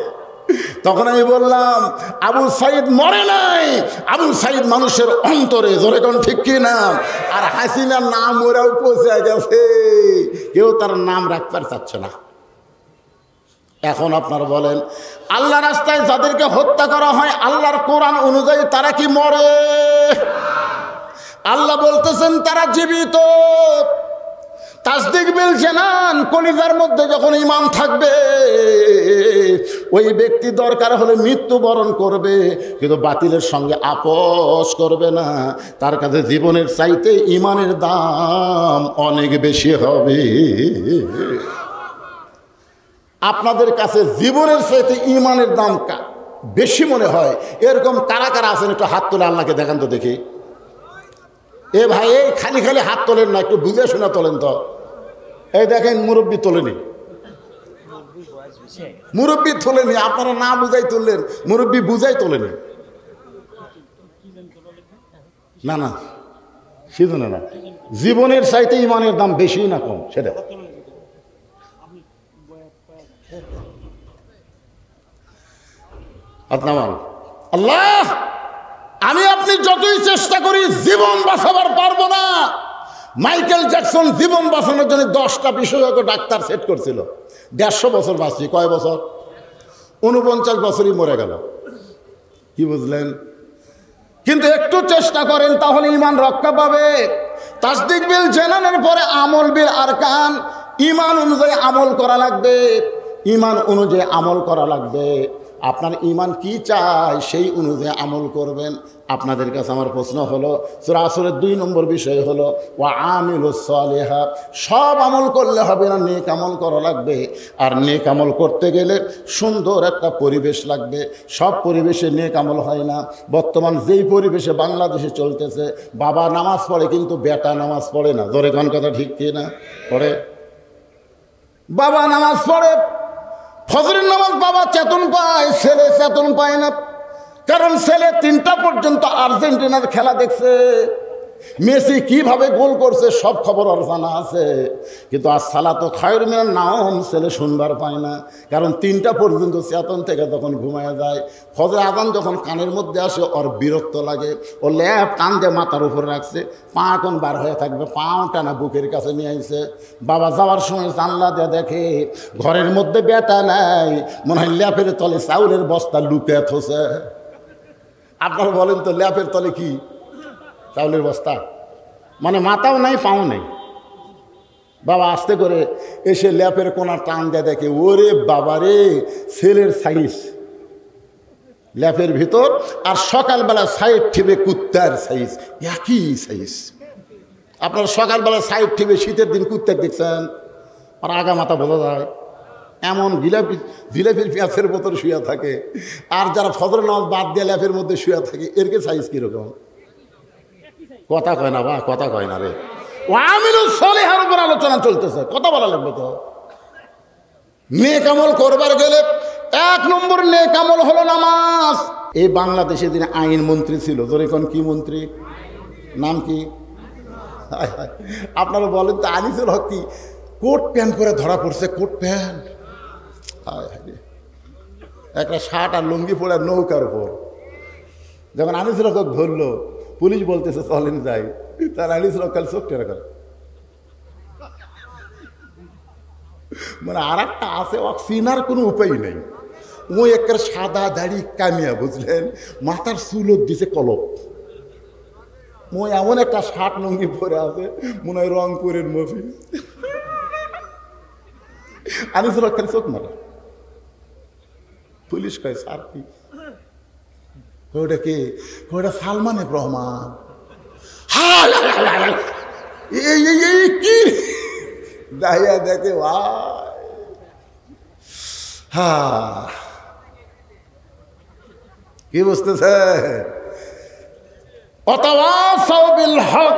তখন আমি বললাম, আবু সাইদ মরে নাই, আবু সাইদ মানুষের অন্তরে, জোরে কোন ঠিক কি না? আর হাসিনার নাম ওরাও পৌঁছে গেছে, কেউ তার নাম রাখতে চাচ্ছে না। এখন আপনারা বলেন, আল্লাহ রাস্তায় যাদেরকে হত্যা করা হয় আল্লাহর কোরআন অনুযায়ী তারা কি মরে? আল্লাহ বলতেছেন তারা জীবিত। তাসদিক বিল জানান, কলিজার মধ্যে যখন ঈমান থাকবে ওই ব্যক্তি দরকার হলে মৃত্যুবরণ করবে, কিন্তু বাতিলের সঙ্গে আপোষ করবে না। তার কাছে জীবনের চাইতে ঈমানের দাম অনেক বেশি হবে। আপনাদের কাছে জীবনের চাইতে ঈমানের দাম বেশি মনে হয়, এরকম কারা কারা আছেন? একটু হাত তোলে, আল্লাহকে দেখান তো দেখি। এ ভাই, এই খালি খালি হাত তোলেন না, একটু বুঝে শোনা তোলেন তো। এই দেখেন, মুরব্বী তোলেনি, মুরব্বী তোলেনি। আপনারা না বুঝাই তুললেন, মুরব্বী বুঝাই তোলেনি। না না, সেজন্য না, জীবনের চাইতে ঈমানের দাম বেশি না কম সেটা। আল্লাহ, আমি আপনি যতই চেষ্টা করি জীবন বাঁচাবার পারবো না। মাইকেল জ্যাকসন জীবন বাঁচানোর জন্য 10টা বিশেষজ্ঞ ডাক্তার সেট করছিল, 150 বছর বাঁচছি। কয় বছর? 49 বছরই মরে গেল। কি বুঝলেন? কিন্তু একটু চেষ্টা করেন তাহলে ঈমান রক্ষা পাবে। তাসদিক বিল জানানের পরে আমল বিল আরকান, ঈমান অনুযায়ী আমল করা লাগবে, ঈমান অনুযায়ী আমল করা লাগবে। আপনার ঈমান কি চায় সেই অনুযায়ী আমল করবেন। আপনাদের কাছে আমার প্রশ্ন হলো, সূরা আসরের 2 নম্বর বিষয় হলো ওয়া আমিলুস সালিহাত। সব আমল করলে হবে না, নেক আমল করা লাগবে। আর নেক আমল করতে গেলে সুন্দর একটা পরিবেশ লাগবে। সব পরিবেশে নেক আমল হয় না। বর্তমান যেই পরিবেশে বাংলাদেশে চলতেছে, বাবা নামাজ পড়ে কিন্তু বেটা নামাজ পড়ে না। ধরে কোন কথা ঠিক কি না? পড়ে, বাবা নামাজ পড়ে, ফজরের নামাজ বাবা চেতন পায়, ছেলে চেতন পায় না। কারণ ছেলে 3টা পর্যন্ত আর্জেন্টিনার খেলা দেখছে, মেসি কিভাবে গোল করছে সব খবর ওর জানা আছে। কিন্তু আর সালাতো খায়রুম মিনান নাওম ছেলে শুনবার পায় না। কারণ 3টা পর্যন্ত চেতন থেকে যখন ঘুমায় যায়, ফজর আজান যখন কানের মধ্যে আসে ওর বিরক্ত লাগে। ও ল্যাপ কান দিয়ে মাথার উপরে রাখছে, পা এখন বার হয়ে থাকবে, পাও টানা বুকের কাছে নিয়ে আইছে। বাবা যাওয়ার সময় জানলা দিয়ে দেখে ঘরের মধ্যে বেটা নাই, মনে হয় ল্যাপের তলে চাউলের বস্তা লুকিয়ে থসে। আপনারা বলেন তো, ল্যাপের তলে কি? চাউলের বস্তা। মানে মাথাও নাই, পাও নেই। বাবা আস্তে করে এসে ল্যাপের কোনা টান দিয়ে দেখে, ওরে বাবা রে, ছেলের সাইজ ল্যাপের ভিতর, আর সকালবেলা সাইড ঠিবে কুত্তার সাইজ, একই সাইজ। আপনার সকালবেলা সাইড ঠিবে শীতের দিন কুত্তার দেখছেন, আর আগা মাথা বোঝা যায়। এমন জিলাপির পেঁয়াজের বোতল শুয়ে থাকে। আর যারা ফজর নামাজ বাদ দিয়ে ল্যাপের মধ্যে শুয়ে থাকে, এরকে সাইজ কিরকম? কথা কয় না বা, কথা কয় না রে। আমিলুস সালিহার উপর আলোচনা চলতেছে, কথা বলা লাগবে তো। নেক আমল করবার গেলে 1 নম্বর নেক আমল হলো নামাজ। এই বাংলাদেশে যিনি আইন মন্ত্রী ছিল, ধরে কোন কি মন্ত্রী? নাম কি? আপনারা বলেন তো আনিসুল হক কি কোট প্যান্ট করে ধরা পড়ছে? কোট প্যান্ট, একটা শার্ট আর লুঙ্গি পরে নৌকার উপর। যখন আনিসুল হক ধরলো, পুলিশ বলতেছে চলেন যাই, তার আনিসুল হক খালি চোখ টেরা করে। মানে আর একটা আছে, চিনার কোনো উপায় নেই। ওই একটা সাদা দাড়ি কামিয়া, বুঝলেন, মাথার চুলত দিছে কলপ। ওই এমন একটা শার্ট লুঙ্গি পরে আছে, মনে হয় রংপুরের মফিজ। আনিসুল হক খালি চোখ মারা। পুলিশ কয় স্যার কি? ওটা কে? ওটা সালমানের রহমান। কি দাইয়া দেখে ভাই, কি বুঝতেছে? অতাওয়াসাউ বিল হক,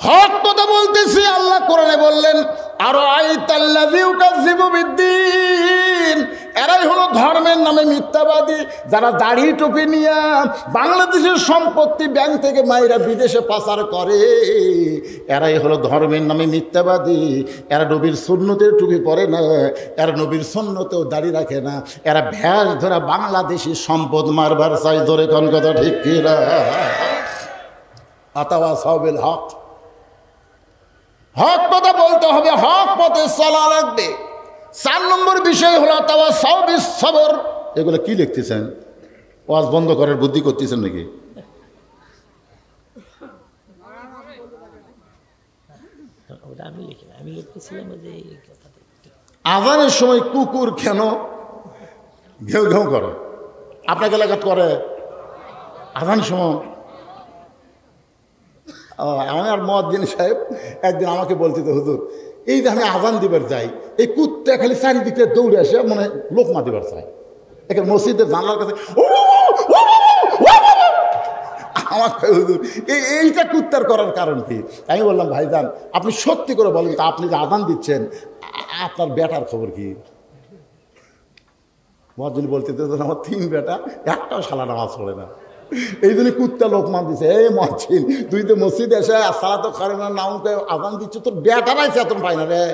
হক কথা বলতেছি। আল্লাহ কোরআনে বললেন আর আইতাল্লাযী ইউকাযযিবু বিদ্দীন, এরাই হলো ধর্মের নামে মিথ্যাবাদী, যারা দাড়ি টুপি নিয়ে বাংলাদেশের সম্পত্তি ব্যাংক থেকে মাইরা বিদেশে পাচার করে। এরাই হলো ধর্মের নামে মিথ্যাবাদী। এরা নবীর সুন্নতের টুপি পরে না, এরা নবীর সুন্নতেও দাড়ি রাখে না। এরা ভ্যাস ধরা বাংলাদেশি সম্পদ মারবার চাই। ধরে কোন কথা ঠিক কি না? আতাওয়াসাউ বিল হক, হক কথা বলতে হবে, হক পথে চলা লাগবে। 4 নম্বর বিষয় হলো তাওয়াসাউ বিস সবর। এগুলো কি লিখতেছেন? ওয়াজ বন্ধ করার বুদ্ধি করতেছেন নাকি? আজানের সময় কুকুর কেন ঘেউ ঘেউ করে? আপনাকে এলাকাত করে আজানের সময়? আমার মুয়াজ্জিন সাহেব একদিন আমাকে বলতে, হুজুর এই যে আমি আজান দিবার যাই, এই কুত্তা খালি চারিদিকে দৌড়ে আসে, মানে লোকমা দিবার চাই। এখানে মসজিদের জানলার কাছে আমার হুজুর এইটা কুত্তার করার কারণ কি? আমি বললাম ভাইজান আপনি সত্যি করে বলেন তো, আপনি যে আজান দিচ্ছেন আপনার বেটার খবর কি? মুয়াজ্জিন বলতে আমার 3 বেটা, একটাও শালা নামাজ পড়ে না, এই জন্য কুত্তা লোকমান দিছে। এই মুয়াজ্জিন তুই তো মসজিদে এসে সালাত খারিমার নাম আজান দিচ্ছ, তোর বেটারাই চেতন পায় না রে।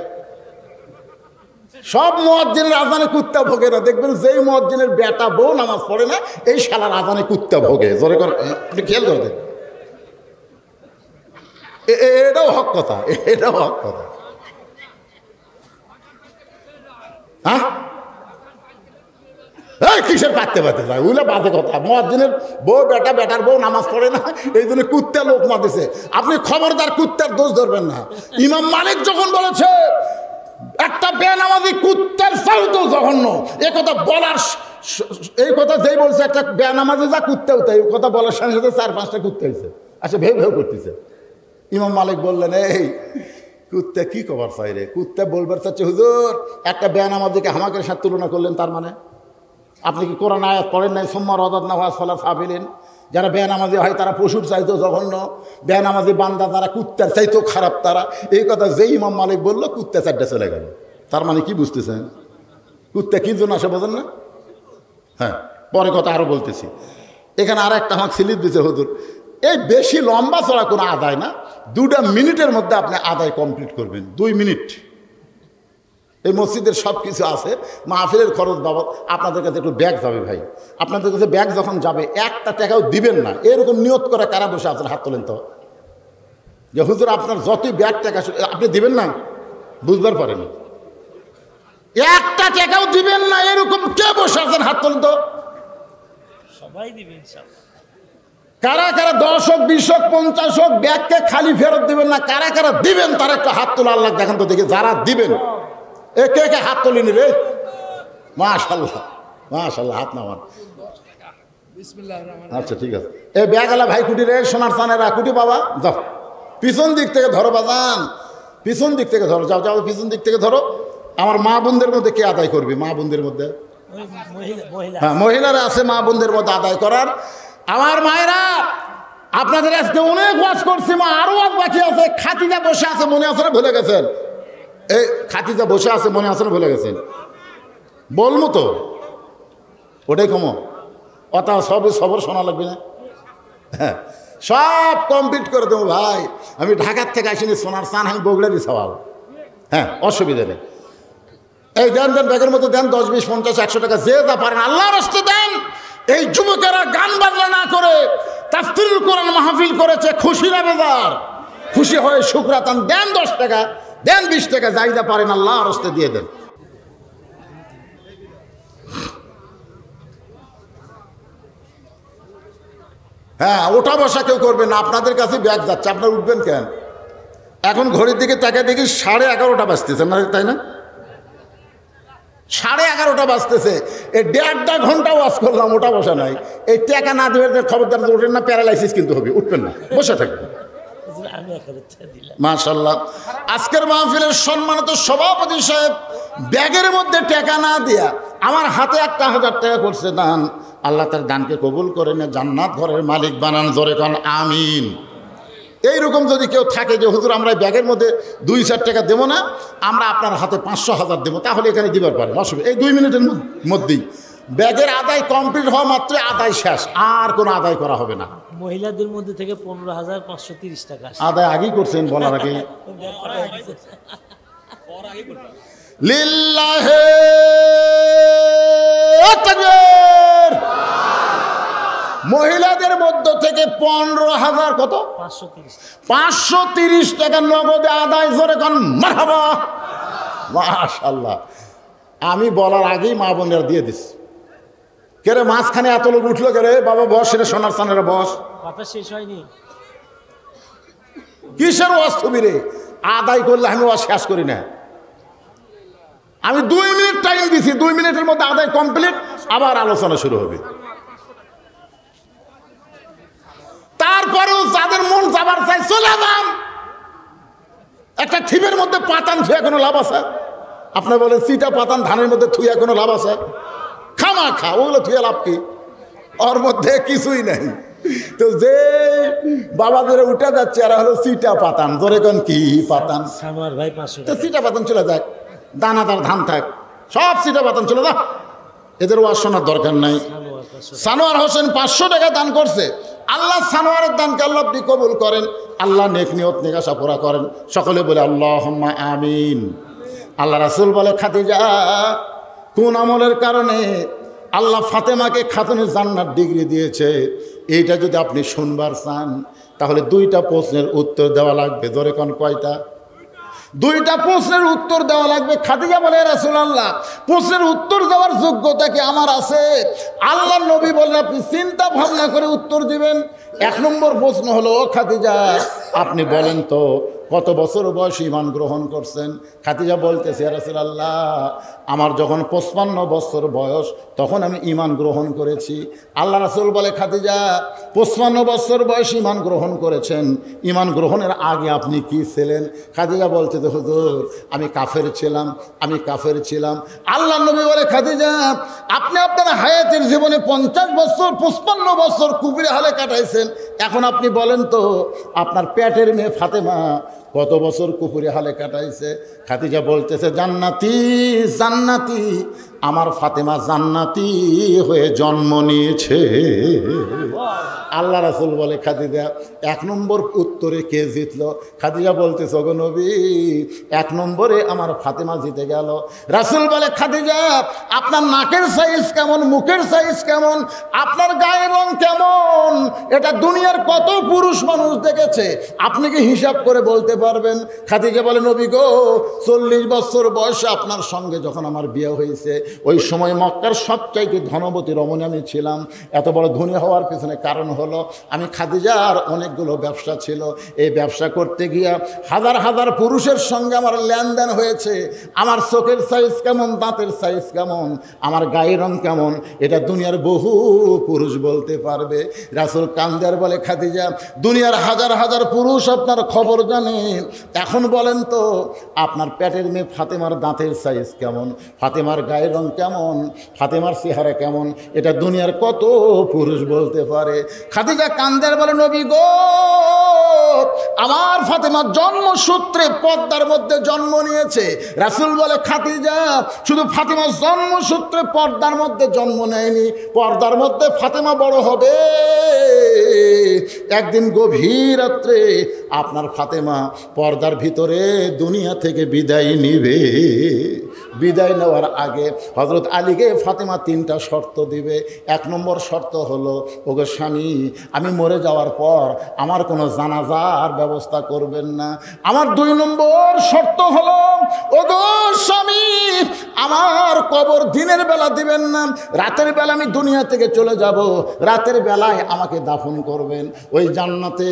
সব মুয়াজ্জিনের আজানে কুত্তা ভোগে না, দেখবেন যেই মুয়াজ্জিনের বেটা বউ নামাজ পড়ে না, এই শালার আজানে কুত্তা ভোগে। জোরে করে আপনি খেয়াল করে দেন, এটাও হক কথা, এটাও হক কথা। হ্যাঁ কিসের পাততে পারতে যায়? ওইগুলো বাজে কথা। মুয়াজ্জিনের বউ বেটা, বেটার বউ নামাজ পড়ে না, এই জন্য কুত্তা লোক মারতেছে। আপনি খবরদার কুত্তার দোষ ধরবেন না। ইমাম মালিক যখন বলেছে একটা বেনামাজি কুত্তার চাইতেও জঘন্য, এ কথা বলার, এই কথা যেই বলছে একটা বেনামাজি যা কুত্তাও তাই, কথা বলার সাথে সাথে 4-5টা কুত্তা হয়েছে, আচ্ছা ভেউ ভেউ করতেছে। ইমাম মালিক বললেন এই কুত্তা কি কবার চাই রে? কুত্তা বলবার চাচ্ছে হুজুর একটা বেনামাজিকে হামাকের সাথে তুলনা করলেন, তার মানে আপনি কি কোরআন আয়াত পড়েন নাই? সুম্মা রাদাদনা ওয়া আসফালা সাফিলিন, যারা বেনামাজি হয় তারা পশুর চাইতেও জঘন্য, বেনামাজি বান্দা তারা কুত্তার চাইতেও খারাপ তারা। এই কথা যেই ইমাম মালিক বললো কুত্তা 4টা চলে গেল। তার মানে কি বুঝতেছেন? কুত্তা কি জন্য আসে বোঝেন না? হ্যাঁ পরে কথা আরও বলতেছি। এখানে আর একটা আমাকে স্লিপ দিচ্ছে হুজুর, এই বেশি লম্বা চড়া কোনো আদায় না, 2টা মিনিটের মধ্যে আপনি আদায় কমপ্লিট করবেন। 2 মিনিট। এই মসজিদের সব কিছু আছে, মাহফিলের খরচ বাবদ আপনাদের কাছে একটু ব্যাগ যাবে ভাই। আপনাদের কাছে ব্যাগ যখন যাবে 1টা টাকাও দিবেন না, এরকম নিয়ত করে কারা বসে আছেন? হাত তোলেন তো, যে হুজুর আপনার যতই ব্যাগ টাকা আপনি দিবেন না, বুঝবার পারেন 1টা টাকাও দিবেন না, এরকম কে বসে আছেন? হাত তোলেন তো। সবাই দিবেন। কারা কারা 10 হোক 20 হোক 50 হোক ব্যাগকে খালি ফেরত দিবেন না, কারা কারা দিবেন তারা একটা হাত তোলা। আল্লাহ দেখেন তো দেখি যারা দিবেন। এ কে কে হাত তোলেনি রে? মাশাআল্লাহ মাশাআল্লাহ, হাত নামান। আচ্ছা ঠিক আছে। এই ব্যাগওয়ালা ভাই কুটি রে, সোনার চানেরা কুটি বাবা, যাও পিছন দিক থেকে ধরো বাজান, পিছন দিক থেকে ধরো, যাও যাও পিছন দিক থেকে ধরো। আমার মা বোনদের মধ্যে কে আদায় করবে? মা বোনদের মধ্যে, হ্যাঁ মহিলারা আছে মা বোনদের মধ্যে আদায় করার। আমার মায়েরা আপনাদের আজকে অনেক ওয়াজ করছি, মা আরো ওয়াজ বাকি আছে। খাতিজা বসে আছে, মনে আছে না ভুলে গেছেন? এই খাতিজা বসে আছে, মনে আছে না ভুলে গেছেন? বলবো তো, ওটাই কমো। অতা সবে সবর শোনা লাগবে না। হ্যাঁ সব কমপ্লিট করে দেবো ভাই। আমি ঢাকার থেকে আসিনি, সোনার চান আমি বগুড়ারই সওয়াল। হ্যাঁ, অসুবিধা নেই। এই দেন দেন, ব্যাগের মতো দেন, 10, 20, 50, 100 টাকা যে যা পারেন আল্লাহর রাস্তায় দেন। এই যুবকেরা গান বাজনা না করে তাফসীরুল কোরআন মাহফিল করেছে, খুশি না বেজার? খুশি হয়ে শুকরাতান দেন। 10 টাকা দেন, 20 টাকা, যাই যা পারেন আল্লাহর রাস্তায় দিয়ে দেন। হ্যাঁ, ওঠা বসা কেউ করবেন না, আপনাদের কাছে ব্যাগ যাচ্ছে, আপনারা উঠবেন কেন? এখন ঘড়ির দিকে তাকে দেখি 11:30 বাজতেছে না, তাই না? 11:30 বাজতেছে। এই 1.5 ঘন্টা ওয়াজ করলাম, ওটা বসা নাই। এই টাকা না দেবেন খবরদার ওঠেন না, প্যারালাইসিস কিন্তু হবে, উঠবেন না, বসে থাকবেন। মাশাআল্লাহ। আজকের মাহফিলের সম্মানিত সভাপতি সাহেব ব্যাগের মধ্যে টাকা না দিয়া আমার হাতে 1000 টাকা করছে দান। আল্লাহ তার দানকে কবুল করে না, জান্নাত ঘরের মালিক বানান, জোরে কোন আমিন। এইরকম যদি কেউ থাকে যে হুজুর আমরা ব্যাগের মধ্যে 2-4 টাকা দেবো না, আমরা আপনার হাতে 500,000 দেবো, তাহলে এখানে দিবার পারেন, অসুবিধা। এই 2 মিনিটের মধ্যেই ব্যাগের আদায় কমপ্লিট হওয়া মাত্র আদায় শেষ, আর কোনো আদায় করা হবে না। মহিলাদের মধ্যে থেকে 15,530 টাকা আদায় আগেই করছেন বলার আগে। লিল্লাহে তাকবীর। মহিলাদের মধ্য থেকে 15,000 কত? 530 টাকা নগদে আদায়, জোরে কোন মারহাবা। মাশাআল্লাহ। আমি বলার আগেই মা বোনেরা দিয়ে দিস। কেরে মাঝখানে এত লোক উঠলো কেরে? বাবা বস, রে সোনার চানের বস। কথা শেষ হয়নি। কিসের ওয়াজ তুমি রে? আদায় করলে আমি ওয়াজ শেষ করি না। আমি 2 মিনিট টাইম দিছি, 2 মিনিটের মধ্যে আদায় কমপ্লিট, আবার আলোচনা শুরু হবে। তারপরেও যাদের মন যাবার চাই চলে যান। একটা ঠিপের মধ্যে পাতান থুয়া কোনো লাভ আছে? আপনার বলেন চিটা পাতান ধানের মধ্যে থুয়া কোনো লাভ আছে? খামা খা, ওগুলো থুয়া লাভ কি? ওর মধ্যে কিছুই নাই। তো যে বাবাদের উঠে যাচ্ছে এরা হলো চিটা পাতান, ধরে কোন কি পাতান? সানোয়ার ভাই 500 তো চিটা পাতান চলে যায়, দানাদার ধান থাক, সব চিটা পাতান চলে যা, এদের ওয়াজ শোনার দরকার নাই। সানোয়ার হোসেন 500 টাকা দান করছে। আল্লাহ সানোয়ারের দানকে আল্লাহ আপনি কবুল করেন, আল্লাহ নেক নিয়ত নেক আশা পুরা করেন। সকলে বলে আল্লাহুম্মা আমিন। আল্লাহ রাসূল বলে খাদিজা কোন আমলের কারণে আল্লাহ ফাতেমাকে খাতুনে জান্নাত ডিগ্রি দিয়েছে, এইটা যদি আপনি শুনবার চান তাহলে 2টা প্রশ্নের উত্তর দেওয়া লাগবে। ধরে কোন কয়টা? 2টা প্রশ্নের উত্তর দেওয়া লাগবে। খাদিজা বলে রাসূলুল্লাহ প্রশ্নের উত্তর দেওয়ার যোগ্যতা কি আমার আছে? আল্লাহর নবী বললেন আপনি চিন্তা ভাবনা করে উত্তর দিবেন। 1 নম্বর প্রশ্ন হলো, খাদিজা আপনি বলেন তো কত বছর বয়স ঈমান গ্রহণ করছেন? খাদিজা বলতেছে ইয়া রাসূলুল্লাহ আমার যখন 55 বছর বয়স তখন আমি ঈমান গ্রহণ করেছি। আল্লাহ রাসূল বলে খাদিজা 55 বছর বয়স ঈমান গ্রহণ করেছেন, ঈমান গ্রহণের আগে আপনি কি ছিলেন? খাদিজা বলছে যে হুজুর আমি কাফের ছিলাম। আল্লাহ নবী বলে খাদিজা আপনি আপনার হায়াতের জীবনে 50 বছর 55 বছর কুফরি হালে কাটাইছেন, এখন আপনি বলেন তো আপনার পেটের মেয়ে ফাতেমা কত বছর কুফরি হালে কাটাইছে? খাদিজা বলতেছে জান্নাতি জান্নাতি, আমার ফাতেমা জান্নাতি হয়ে জন্ম নিয়েছে। আল্লাহ রাসূল বলে খাদিজা 1 নম্বর উত্তরে কে জিতলো? খাদিজা বলতেছে ওগো নবী 1 নম্বরে আমার ফাতেমা জিতে গেল। রাসূল বলে খাদিজা আপনার নাকের সাইজ কেমন, মুখের সাইজ কেমন, আপনার গায়ের রং কেমন, এটা দুনিয়ার কত পুরুষ মানুষ দেখেছে, আপনি কি হিসাব করে বলতে পারবেন? খাদিজা বলে নবী গো 40 বছর বয়সে আপনার সঙ্গে যখন আমার বিয়ে হয়েছে ওই সময় মক্কার সবচাইতে ধনবতী রমণী আমি ছিলাম। এত বড় ধনী হওয়ার পেছনে কারণ হলো আমি খাদিজার অনেকগুলো ব্যবসা ছিল, এই ব্যবসা করতে গিয়া হাজার হাজার পুরুষের সঙ্গে আমার লেনদেন হয়েছে। আমার চোখের সাইজ কেমন, দাঁতের সাইজ কেমন, আমার গায়ের রং কেমন, এটা দুনিয়ার বহু পুরুষ বলতে পারবে। রাসূল কান্দার বলে খাদিজা দুনিয়ার হাজার হাজার পুরুষ আপনার খবর জানে, এখন বলেন তো আপনার পেটের মেয়ে ফাতেমার দাঁতের সাইজ কেমন, ফাতেমার গায়ের রং রং কেমন, ফাতেমার চেহারা কেমন, এটা দুনিয়ার কত পুরুষ বলতে পারে। খাদিজা কান্দের বলে, নবী গো, আমার ফাতেমা জন্মসূত্রে পর্দার মধ্যে জন্ম নিয়েছে। রাসূল বলে, খাদিজা শুধু ফাতেমা জন্মসূত্রে পর্দার মধ্যে জন্ম নেয়নি, পর্দার মধ্যে ফাতেমা বড় হবে। একদিন গভীর রাত্রে আপনার ফাতেমা পর্দার ভিতরে দুনিয়া থেকে বিদায় নিবে। বিদায় নেওয়ার আগে হযরত আলীকে ফাতেমা 3টা শর্ত দিবে। 1 নম্বর শর্ত হলো, ওগো স্বামী, আমি মরে যাওয়ার পর আমার কোনো জানাজার ব্যবস্থা করবেন না। আমার 2 নম্বর শর্ত হলো, ওগো স্বামী, আমার কবর দিনের বেলা দিবেন না, রাতের বেলা আমি দুনিয়া থেকে চলে যাব, রাতের বেলায় আমাকে দাফন করবেন। ওই জান্নাতে,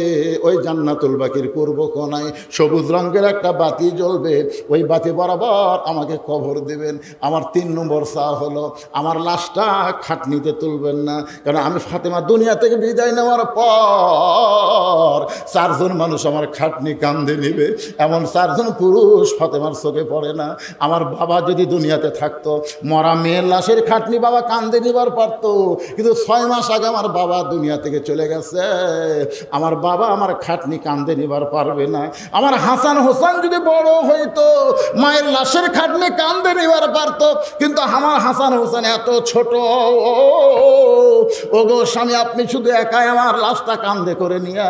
ওই জান্নাতুল বাকির পূর্ব কোণায় সবুজ রঙের একটা বাতি জ্বলবে, ওই বাতি বরাবর আমাকে কবর দেবেন। আমার 3 নম্বর চা হলো, আমার লাশটা খাটনিতে তুলবেন না, কারণ আমি ফাতেমা দুনিয়া থেকে বিদায় নেওয়ার পর 4 জন মানুষ আমার খাটনি কান্দে নেবে, এমন 4 জন পুরুষ ফাতেমার চোখে পড়ে না। আমার বাবা যদি দুনিয়াতে থাকতো, মরা মেয়ের লাশের খাটনি বাবা কান্দে নিবার পারতো, কিন্তু 6 মাস আগে আমার বাবা দুনিয়া থেকে চলে গেছে, আমার বাবা আমার খাটনি কান্দে নিবার পারবে না। আমার হাসান হোসেন যদি বড় হইতো, মায়ের লাশের খাটনি কান্দে নিবার পারতো, কিন্তু আমার হাসান হোসেন এত ছোট। ওগো স্বামী, আপনি শুধু একাই আমার লাশটা কান্দে করে নিয়া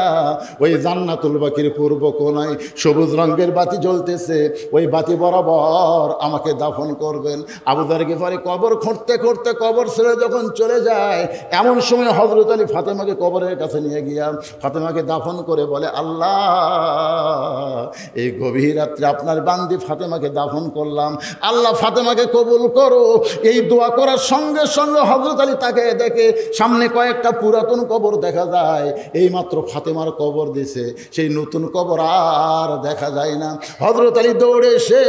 ওই জান্নাতুল বাকির পূর্ব কোণায় সবুজ রঙের বাতি জ্বলতেছে, ওই বাতি বরাবর আমাকে দাফন করবেন। আবু যর গিফারি কবর খুঁড়তে খুঁড়তে কবর ছেড়ে যখন চলে যায়, এমন সময় হযরত আলী ফাতেমাকে কবরের কাছে নিয়ে গিয়া ফাতেমাকে দাফন করে বলে, আল্লাহ, এই গভীর রাত্রে আপনার বান্দি ফাতেমাকে দাফন করলাম, আল্লাহ ফাতেমাকে কবুল করো। এই দোয়া করার সঙ্গে সঙ্গে হযরত আলী তাকে দেখে সামনে কয়েকটা পুরাতন কবর দেখা যায়, এই মাত্র ফাতেমার কবর দিছে, সেই নতুন কবর আর দেখা যায় না। হযরত আলী দৌড়ে এসে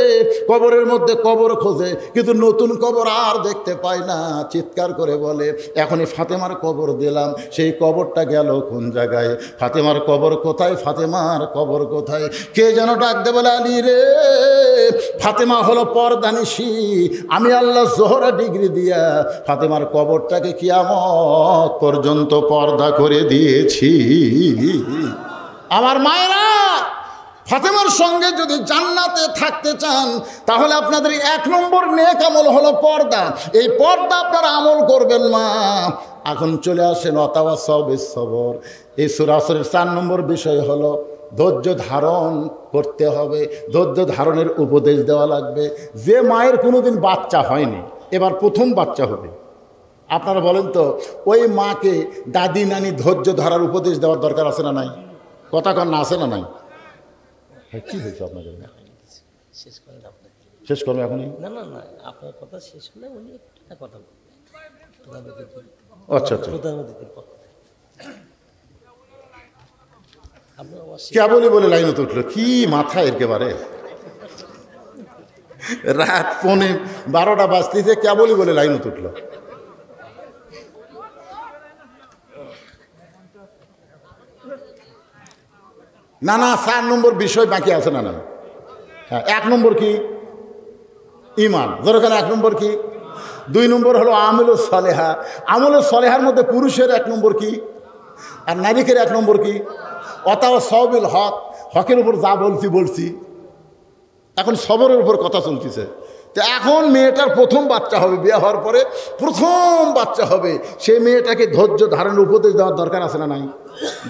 কবরের মধ্যে কবর খোঁজে, কিন্তু নতুন কবর আর দেখতে পায় না। চিৎকার করে বলে, এখনই ফাতেমার কবর দিলাম, সেই কবরটা গেল কোন জায়গায়? ফাতেমার কবর কোথায়? ফাতেমার কবর কোথায়? কে যেন ডাক দে বলে, আলী রে, ফাতেমা হলো পর্দানিশী, আমি আল্লাহ জোহরা ডিগ্রি দিয়া ফাতেমার কবরটাকে কিয়ামত পর্যন্ত পর্দা করে দিয়েছি। আমার মায়েরা, ফাতেমার সঙ্গে যদি জান্নাতে থাকতে চান, তাহলে আপনাদের 1 নম্বর নেক আমল হলো পর্দা। এই পর্দা আপনারা আমল করবেন মা। এখন চলে আসেন ওয়াতাওয়াসাউ বিস-সবর। এই সূরা আসরের 4 নম্বর বিষয় হলো ধৈর্য ধারণ করতে হবে, ধৈর্য ধারণের উপদেশ দেওয়া লাগবে। যে মায়ের কোনোদিন বাচ্চা হয়নি, এবার প্রথম বাচ্চা হবে, আপনারা বলেন তো, ওই মাকে দাদি নানি ধৈর্য ধরার উপদেশ দেওয়ার দরকার আছে না নাই? কথা কন না, আছে না নাই? কি হয়েছে আপনাদের? শেষ করেন আপনি। শেষ করবে এখনই? না না না, আপনার কথা শেষ হলে উনি একটা কথা বলবেন। আচ্ছা আচ্ছা, প্রধানমন্ত্রীর পক্ষ থেকে কেবলই বলে লাইনে তো উঠলো, কি মাথা একেবারে। রাত 12টা বাজতেছে, কেবলই বলে লাইনে তো উঠলো। না না, 4 নম্বর বিষয় বাকি আছে না? না, হ্যাঁ। 1 নম্বর কি? ঈমান। দরকার 1 নম্বর কি? 2 নম্বর হলো আমলুস সালেহা। আমলুস সালেহার মধ্যে পুরুষের 1 নম্বর কি, আর নারীকের 1 নম্বর কি? ওয়াতাওয়াসাউ বিল হক। হকের উপর যা বলছি। এখন সবরের উপর কথা চলতেছে। তো এখন মেয়েটার প্রথম বাচ্চা হবে, বিয়ে হওয়ার পরে প্রথম বাচ্চা হবে, সেই মেয়েটাকে ধৈর্য ধারণের উপদেশ দেওয়ার দরকার আছে না নাই?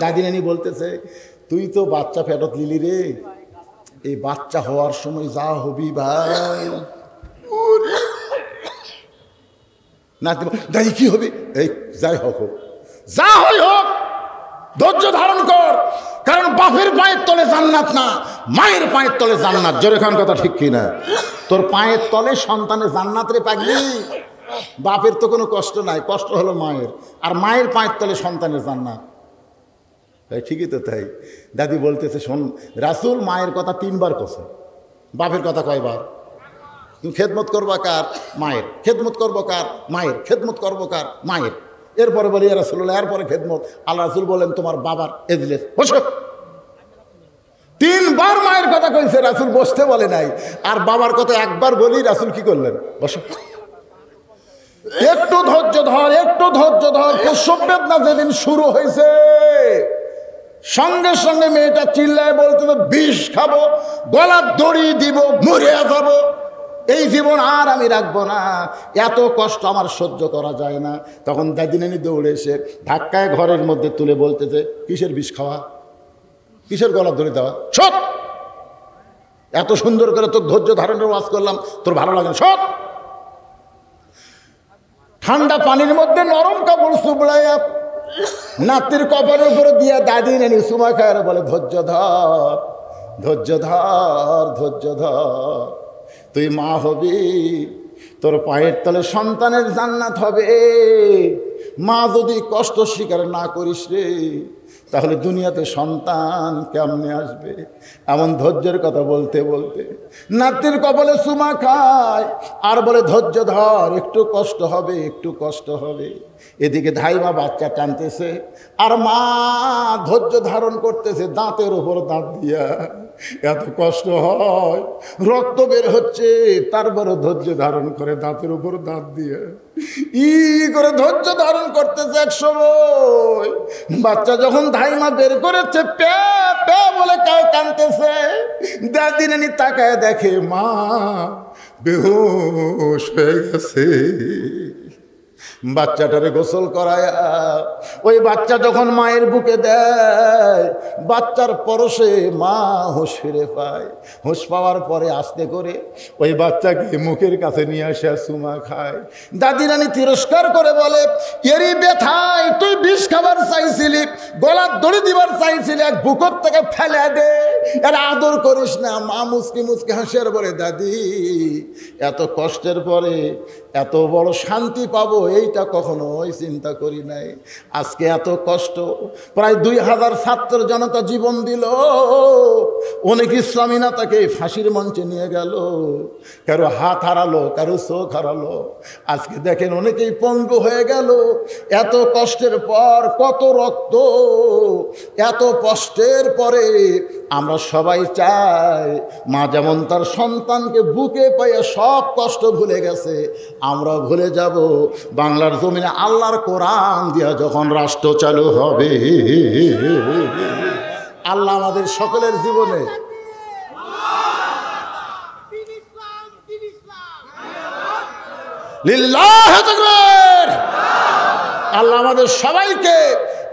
দাদি নানি বলতেছে, তুই তো বাচ্চা ফেরত নিলি রে, এই বাচ্চা হওয়ার সময় যা হবি ভাই, না দাদি কি হবে, এই যাই হোক, যা হই হোক, ধৈর্য ধারণ কর, কারণ বাপের পায়ের তলে জান্নাত না, মায়ের পায়ের তলে জান্নাত। জোরে খান কথা ঠিক কিনা? তোর পায়ের তলে সন্তানের জান্নাত রে পাগলি। বাপের তো কোনো কষ্ট নাই, কষ্ট হলো মায়ের, আর মায়ের পায়ের তলে সন্তানের জান্নাত। ঠিকই তো তাই। দাদি বলতেছে, শোন, রাসূল মায়ের কথা 3 বার কছে, বাপের কথা কয়বার? তুমি খেদমত করবো কার? মায়ের। খেদমত করবো কার? মায়ের। খেদমত করবো কার? মায়ের। এরপরে বলি, ইয়া রাসূলুল্লাহ, এরপরে খেদমত। আল্লাহ রাসূল বলেন, তোমার বাবার এজলেস বসো। 3 বার মায়ের কথা কইছে, রাসূল বসতে বলে নাই। আর বাবার কথা 1 বার বলি, রাসূল কি করলেন? বসো। একটু ধৈর্য ধর, একটু ধৈর্য ধর। প্রসব বেদনা যেদিন শুরু হয়েছে সঙ্গে সঙ্গে মেয়েটা চিল্লায় বলতে, বিষ খাবো, গলার দড়ি দিব, মরে যাব, এই জীবন আর আমি রাখবো না, এত কষ্ট আমার সহ্য করা যায় না। তখন দাদিনানি দৌড়ে এসে ধাক্কায় ঘরের মধ্যে তুলে বলতেছে, কিসের বিষ খাওয়া, কিসের গলার দড়ি দেওয়া, সব এত সুন্দর করে তোর ধৈর্য ধারণের ওয়াজ করলাম, তোর ভালো লাগে না, সব। ঠান্ডা পানির মধ্যে নরম কাপড় সুবড়াইয়া নাতির কপালের উপরে দিয়া দাদিনানি সুমা খায় বলে, ধৈর্য ধর, ধৈর্য ধর, ধৈর্য ধর, তুই মা হবি, তোর পায়ের তলে সন্তানের জান্নাত হবে। মা যদি কষ্ট স্বীকার না করিস রে, তাহলে দুনিয়াতে সন্তান কেমনে আসবে। এমন ধৈর্যের কথা বলতে বলতে নাতির কপালে চুমা খায় আর বলে, ধৈর্য ধর, একটু কষ্ট হবে, একটু কষ্ট হবে। এদিকে ধাইমা বাচ্চা টানতেছে আর মা ধৈর্য ধারণ করতেছে, দাঁতের উপর দাঁত দিয়া। এত কষ্ট হয়, রক্ত বের হচ্ছে, তারপরও ধৈর্য ধারণ করে দাঁতের উপর দাঁত দিয়ে করে ধৈর্য ধারণ করতেছে। এক সময় বাচ্চা যখন ধাইমা বের করেছে, প্যা প্যা বলে কাঁদতেছে, দাদিনানি তাকায় দেখে মা বেহুশ হয়ে গেছে। বাচ্চাটারে গোসল করায় ওই বাচ্চা যখন মায়ের বুকে দেয়, বাচ্চার পরশে মা হুঁশ ফিরে পায়। হুঁশ পাওয়ার পরে আস্তে করে ওই বাচ্চাকে মুখের কাছে নিয়ে আসে চুমা খায়। দাদিরানি তিরস্কার করে বলে, এরই ব্যথায় তুই বিষ খাবার চাইছিলি, গলার দড়ি দিবার চাইছিলি, এক বুকর থেকে ফেলে দে, এর আদর করিস না। মা মুচকি মুচকি হাসি আর বলে, দাদি এত কষ্টের পরে এত বড় শান্তি পাবো এইটা কখনোই চিন্তা করি নাই। আজকে এত কষ্ট, প্রায় 2000 ছাত্র জনতা জীবন দিল, অনেক ইসলামী নেতাকে ফাঁসির মঞ্চে নিয়ে গেল, কারো হাত হারালো, কারো চোখ হারালো। আজকে দেখেন অনেকেই পঙ্গু হয়ে গেল। এত কষ্টের পর, কত রক্ত, এত কষ্টের পরে আমরা সবাই চাই মা যেমন তার সন্তানকে বুকে পাইয়া সব কষ্ট ভুলে গেছে, আমরা ভুলে যাব বাংলার জমিনে আল্লাহর কোরআন দিয়া যখন রাষ্ট্র চালু হবে। আল্লাহ আমাদের সকলের জীবনে লিল্লাহু তাকবীর, আল্লাহ আমাদের সবাইকে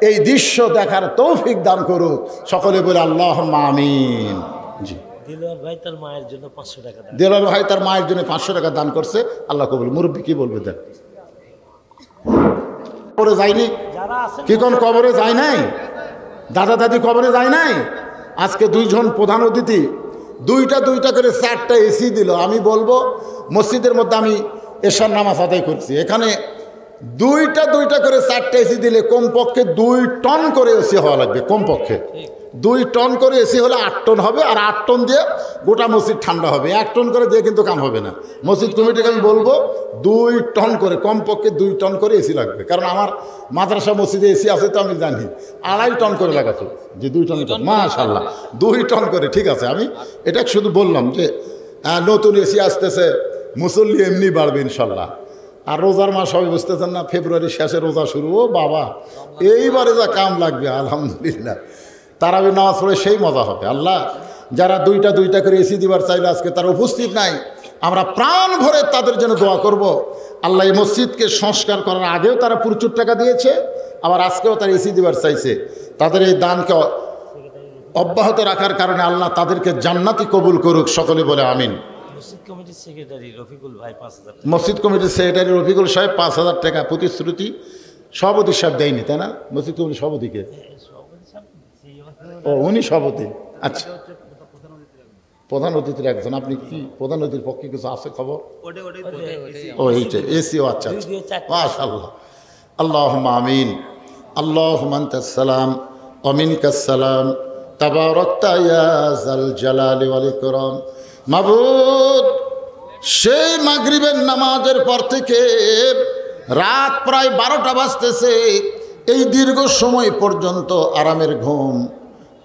এই দৃশ্য দেখার তৌফিক দান করুক। সকলে বলে আল্লাহুম্মা আমিন। জি, দিলওয়ার ভাই তার মায়ের জন্য 500 টাকা দান, দিলওয়ার ভাই তার মায়ের জন্য 500 টাকা দান করছে, আল্লাহ কবুল। মুরব্বী কি বলবে? দেখ, কবরে যায়নি যারা আছে কি কোন কবরে যায় নাই? দাদা দাদি কবরে যায় নাই? আজকে 2 জন প্রধান অতিথি দুইটা করে 4টা এসি দিল। আমি বলবো মসজিদের মধ্যে আমি এশার নামাজ আদায় করছি, এখানে দুইটা করে 4টা এসি দিলে কমপক্ষে 2 টন করে এসি হওয়া লাগবে। কমপক্ষে 2 টন করে এসি হলে 8 টন হবে, আর 8 টন দিয়ে গোটা মসজিদ ঠান্ডা হবে। 1 টন করে দিয়ে কিন্তু কাম হবে না। মসজিদ কমিটিকে আমি বলবো 2 টন করে, কমপক্ষে 2 টন করে এসি লাগবে। কারণ আমার মাদ্রাসা মসজিদে এসি আছে তো আমি জানি, 2.5 টন করে লাগাতো। যে 2 টন, মাশাআল্লাহ 2 টন করে, ঠিক আছে। আমি এটা শুধু বললাম যে নতুন এসি আসতেছে, মুসল্লি এমনি বাড়বে ইনশাল্লাহ। আর রোজার মাস হবে, বুঝতেছেন না, ফেব্রুয়ারি শেষে রোজা শুরু। ও বাবা, এইবারে যা কাম লাগবে আলহামদুলিল্লাহ। তারাবি নামাজ পড়ে সেই মজা হবে। আল্লাহ যারা দুইটা করে এসি দিবার চাইলে আজকে তারা উপস্থিত নাই, আমরা প্রাণ ভরে তাদের জন্য দোয়া করব। আল্লাহ এই মসজিদকে সংস্কার করার আগেও তারা প্রচুর টাকা দিয়েছে, আবার আজকেও তারা এসি দিবার চাইছে। তাদের এই দানকে অব্যাহত রাখার কারণে আল্লাহ তাদেরকে জান্নাতি কবুল করুক। সকলে বলে আমিন। মসজিদ কমিটির সেক্রেটারি রফিকুল ভাই 5000 টাকা, মসজিদ কমিটির সেক্রেটারি রফিকুল সাহেব 5000 টাকা প্রতিশ্রুতি। সভাপতি সাহেব দেয়নি, তাই না? মসজিদ কমিটির সভাপতিকে, ও উনি সভাপতি। আচ্ছা, প্রধান অতিথির একজন। আপনি কি প্রধান অতিথির পক্ষে কিছু আছে খবর? ও এইটা এসিও। আচ্ছা আচ্ছা, মাশাআল্লাহ। আল্লাহুম্মা আমিন। আল্লাহুম্মা আনতাস সালাম ওয়া মিনকাস সালাম, তাবারাকতা ইয়া যাল জালালি ওয়াল ইকরাম। মাবুদ, সেই মাগরিবের নামাজের পর থেকে রাত প্রায় 12টা বাজতেছে, এই দীর্ঘ সময় পর্যন্ত আরামের ঘুম,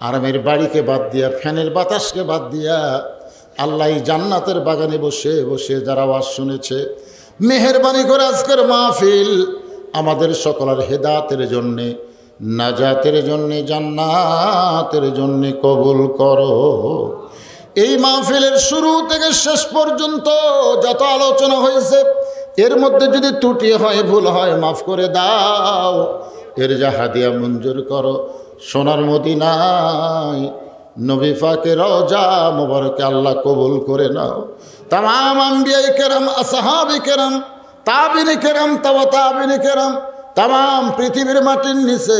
আরামের বাড়িকে বাদ দিয়া, ফ্যানের বাতাসকে বাদ দিয়া আল্লাহ জান্নাতের বাগানে বসে বসে যারা ওয়াজ শুনেছে, মেহেরবানি করে আজকের মাহফিল আমাদের সকলের হেদায়েতের জন্যে, নাজাতের জন্যে, জান্নাতের জন্যে কবুল করো। এই মাহফিলের শুরু থেকে শেষ পর্যন্ত যত আলোচনা হয়েছে এর মধ্যে যদি ত্রুটি হয়, ভুল হয়, মাফ করে দাও। এর যা হাদিয়া মঞ্জুর করো। সোনার মদিনায় নবী পাকের রওজা মুবারকে আল্লাহ কবুল করে নাও। তামাম আম্বিয়াই কেরাম, আসহাবে কেরাম, তাবিনে কেরাম, তাবিনে কেরাম, তামাম পৃথিবীর মাটির নিচে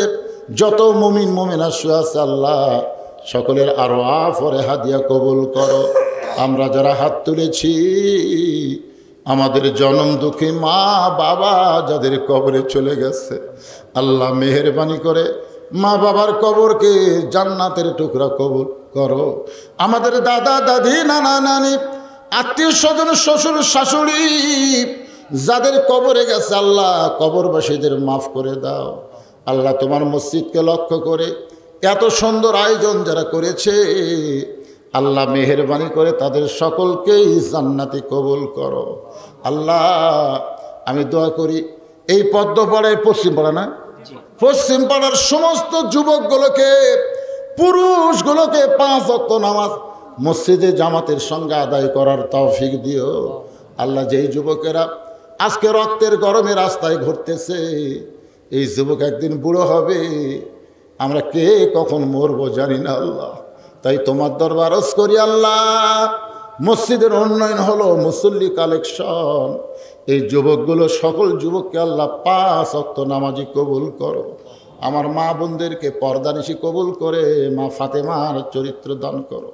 যত মুমিন মুমিনা শুয়ে আছে আল্লাহ সকলের আরওয়াহ পরে হাদিয়া কবুল করো। আমরা যারা হাত তুলেছি আমাদের জনম দুঃখী মা বাবা যাদের কবরে চলে গেছে আল্লাহ মেহেরবানি করে মা বাবার কবরকে জান্নাতের টুকরা কবুল করো। আমাদের দাদা দাদি, নানা নানি, আত্মীয় স্বজন, শ্বশুর শাশুড়ি যাদের কবরে গেছে আল্লাহ কবরবাসীদের মাফ করে দাও। আল্লাহ তোমার মসজিদকে লক্ষ্য করে এত সুন্দর আয়োজন যারা করেছে আল্লাহ মেহেরবানি করে তাদের সকলকেই জান্নাতি কবুল করো। আল্লাহ আমি দোয়া করি এই পদ্মপাড়ায়, পশ্চিম পাড়া না, পশ্চিম পাড়ার সমস্ত যুবকগুলোকে, পুরুষগুলোকে 5 ওয়াক্ত নামাজ মসজিদে জামাতের সঙ্গে আদায় করার তৌফিক দিও। আল্লাহ যেই যুবকেরা আজকে রক্তের গরমে রাস্তায় ঘুরতেছে এই যুবক একদিন বুড়ো হবে, আমরা কে কখন মরবো জানি না আল্লাহ। তাই তোমার দরবার আরজ করি আল্লাহ মসজিদের উন্নয়ন হলো, মুসল্লি কালেকশন, এই যুবকগুলো সকল যুবককে আল্লাহ 5 ওয়াক্ত নামাজি কবুল করো। আমার মা বোনদেরকে পর্দানিশি কবুল করে মা ফাতেমার চরিত্র দান করো।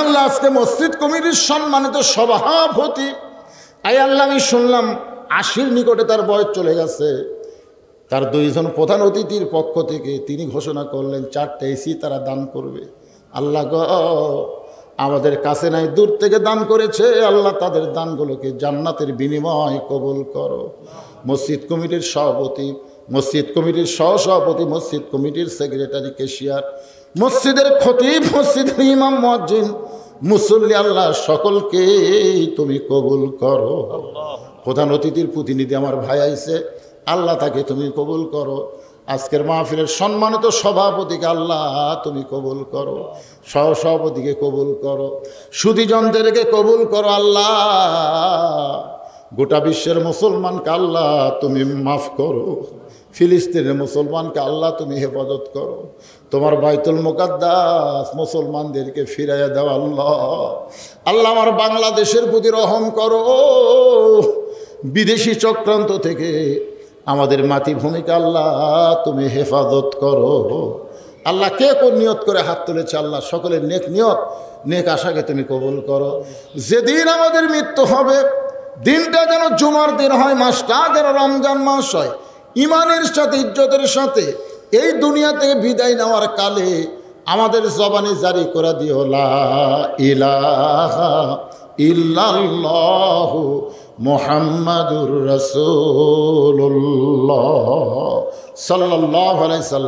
আল্লাহ আজকে মসজিদ কমিটির সম্মানিত সভাপতি, আই আল্লাহ আমি শুনলাম 80-র নিকটে তার বয়স চলে গেছে, তার 2 জন প্রধান অতিথির পক্ষ থেকে তিনি ঘোষণা করলেন 4টা এসি তারা দান করবে। আল্লাহ গো আমাদের কাছে নাই, দূর থেকে দান করেছে আল্লাহ তাদের দানগুলোকে জান্নাতের বিনিময় কবুল করো। মসজিদ কমিটির সভাপতি, মসজিদ কমিটির সহসভাপতি, মসজিদ কমিটির সেক্রেটারি, ক্যাশিয়ার, মসজিদের খতিব, মসজিদের ইমাম, মুয়াজ্জিন, মুসল্লি আল্লাহ সকলকে তুমি কবুল করো। প্রধান অতিথির প্রতিনিধি আমার ভাই আইছে আল্লাহ তাকে তুমি কবুল করো। আজকের মাহফিলের সম্মানিত সভাপতিকে আল্লাহ তুমি কবুল করো, সহসভাপতিকে কবুল করো, সুধীজনদেরকে কবুল করো। আল্লাহ গোটা বিশ্বের মুসলমানকে আল্লাহ তুমি মাফ করো, ফিলিস্তিনের মুসলমানকে আল্লাহ তুমি হেফাজত করো, তোমার বাইতুল মুকাদ্দাস মুসলমানদেরকে ফিরাইয়া দাও। আল্লাহ আল্লাহ আমার বাংলাদেশের প্রতি রহম করো, বিদেশি চক্রান্ত থেকে আমাদের মাতৃভূমিকে আল্লাহ তুমি হেফাজত করো। আল্লাহ কে কোন নিয়ত করে হাত তুলেছে আল্লাহ সকলের নেক নিয়ত, নেক আশাকে তুমি কবুল করো। যেদিন আমাদের মৃত্যু হবে দিনটা যেন জুমার দিন হয়, মাসটা যেন রমজান মাস হয়, ইমানের সাথে ইজ্জতের সাথে এই দুনিয়া থেকে বিদায় নেওয়ার কালে আমাদের জবানে জারি করে দিও লা ইলাহা ইল্লাল্লাহু মুহাম্মাদুর রাসূলুল্লাহ সাল্লাল্লাহু আলাইহি ওয়াসাল্লাম।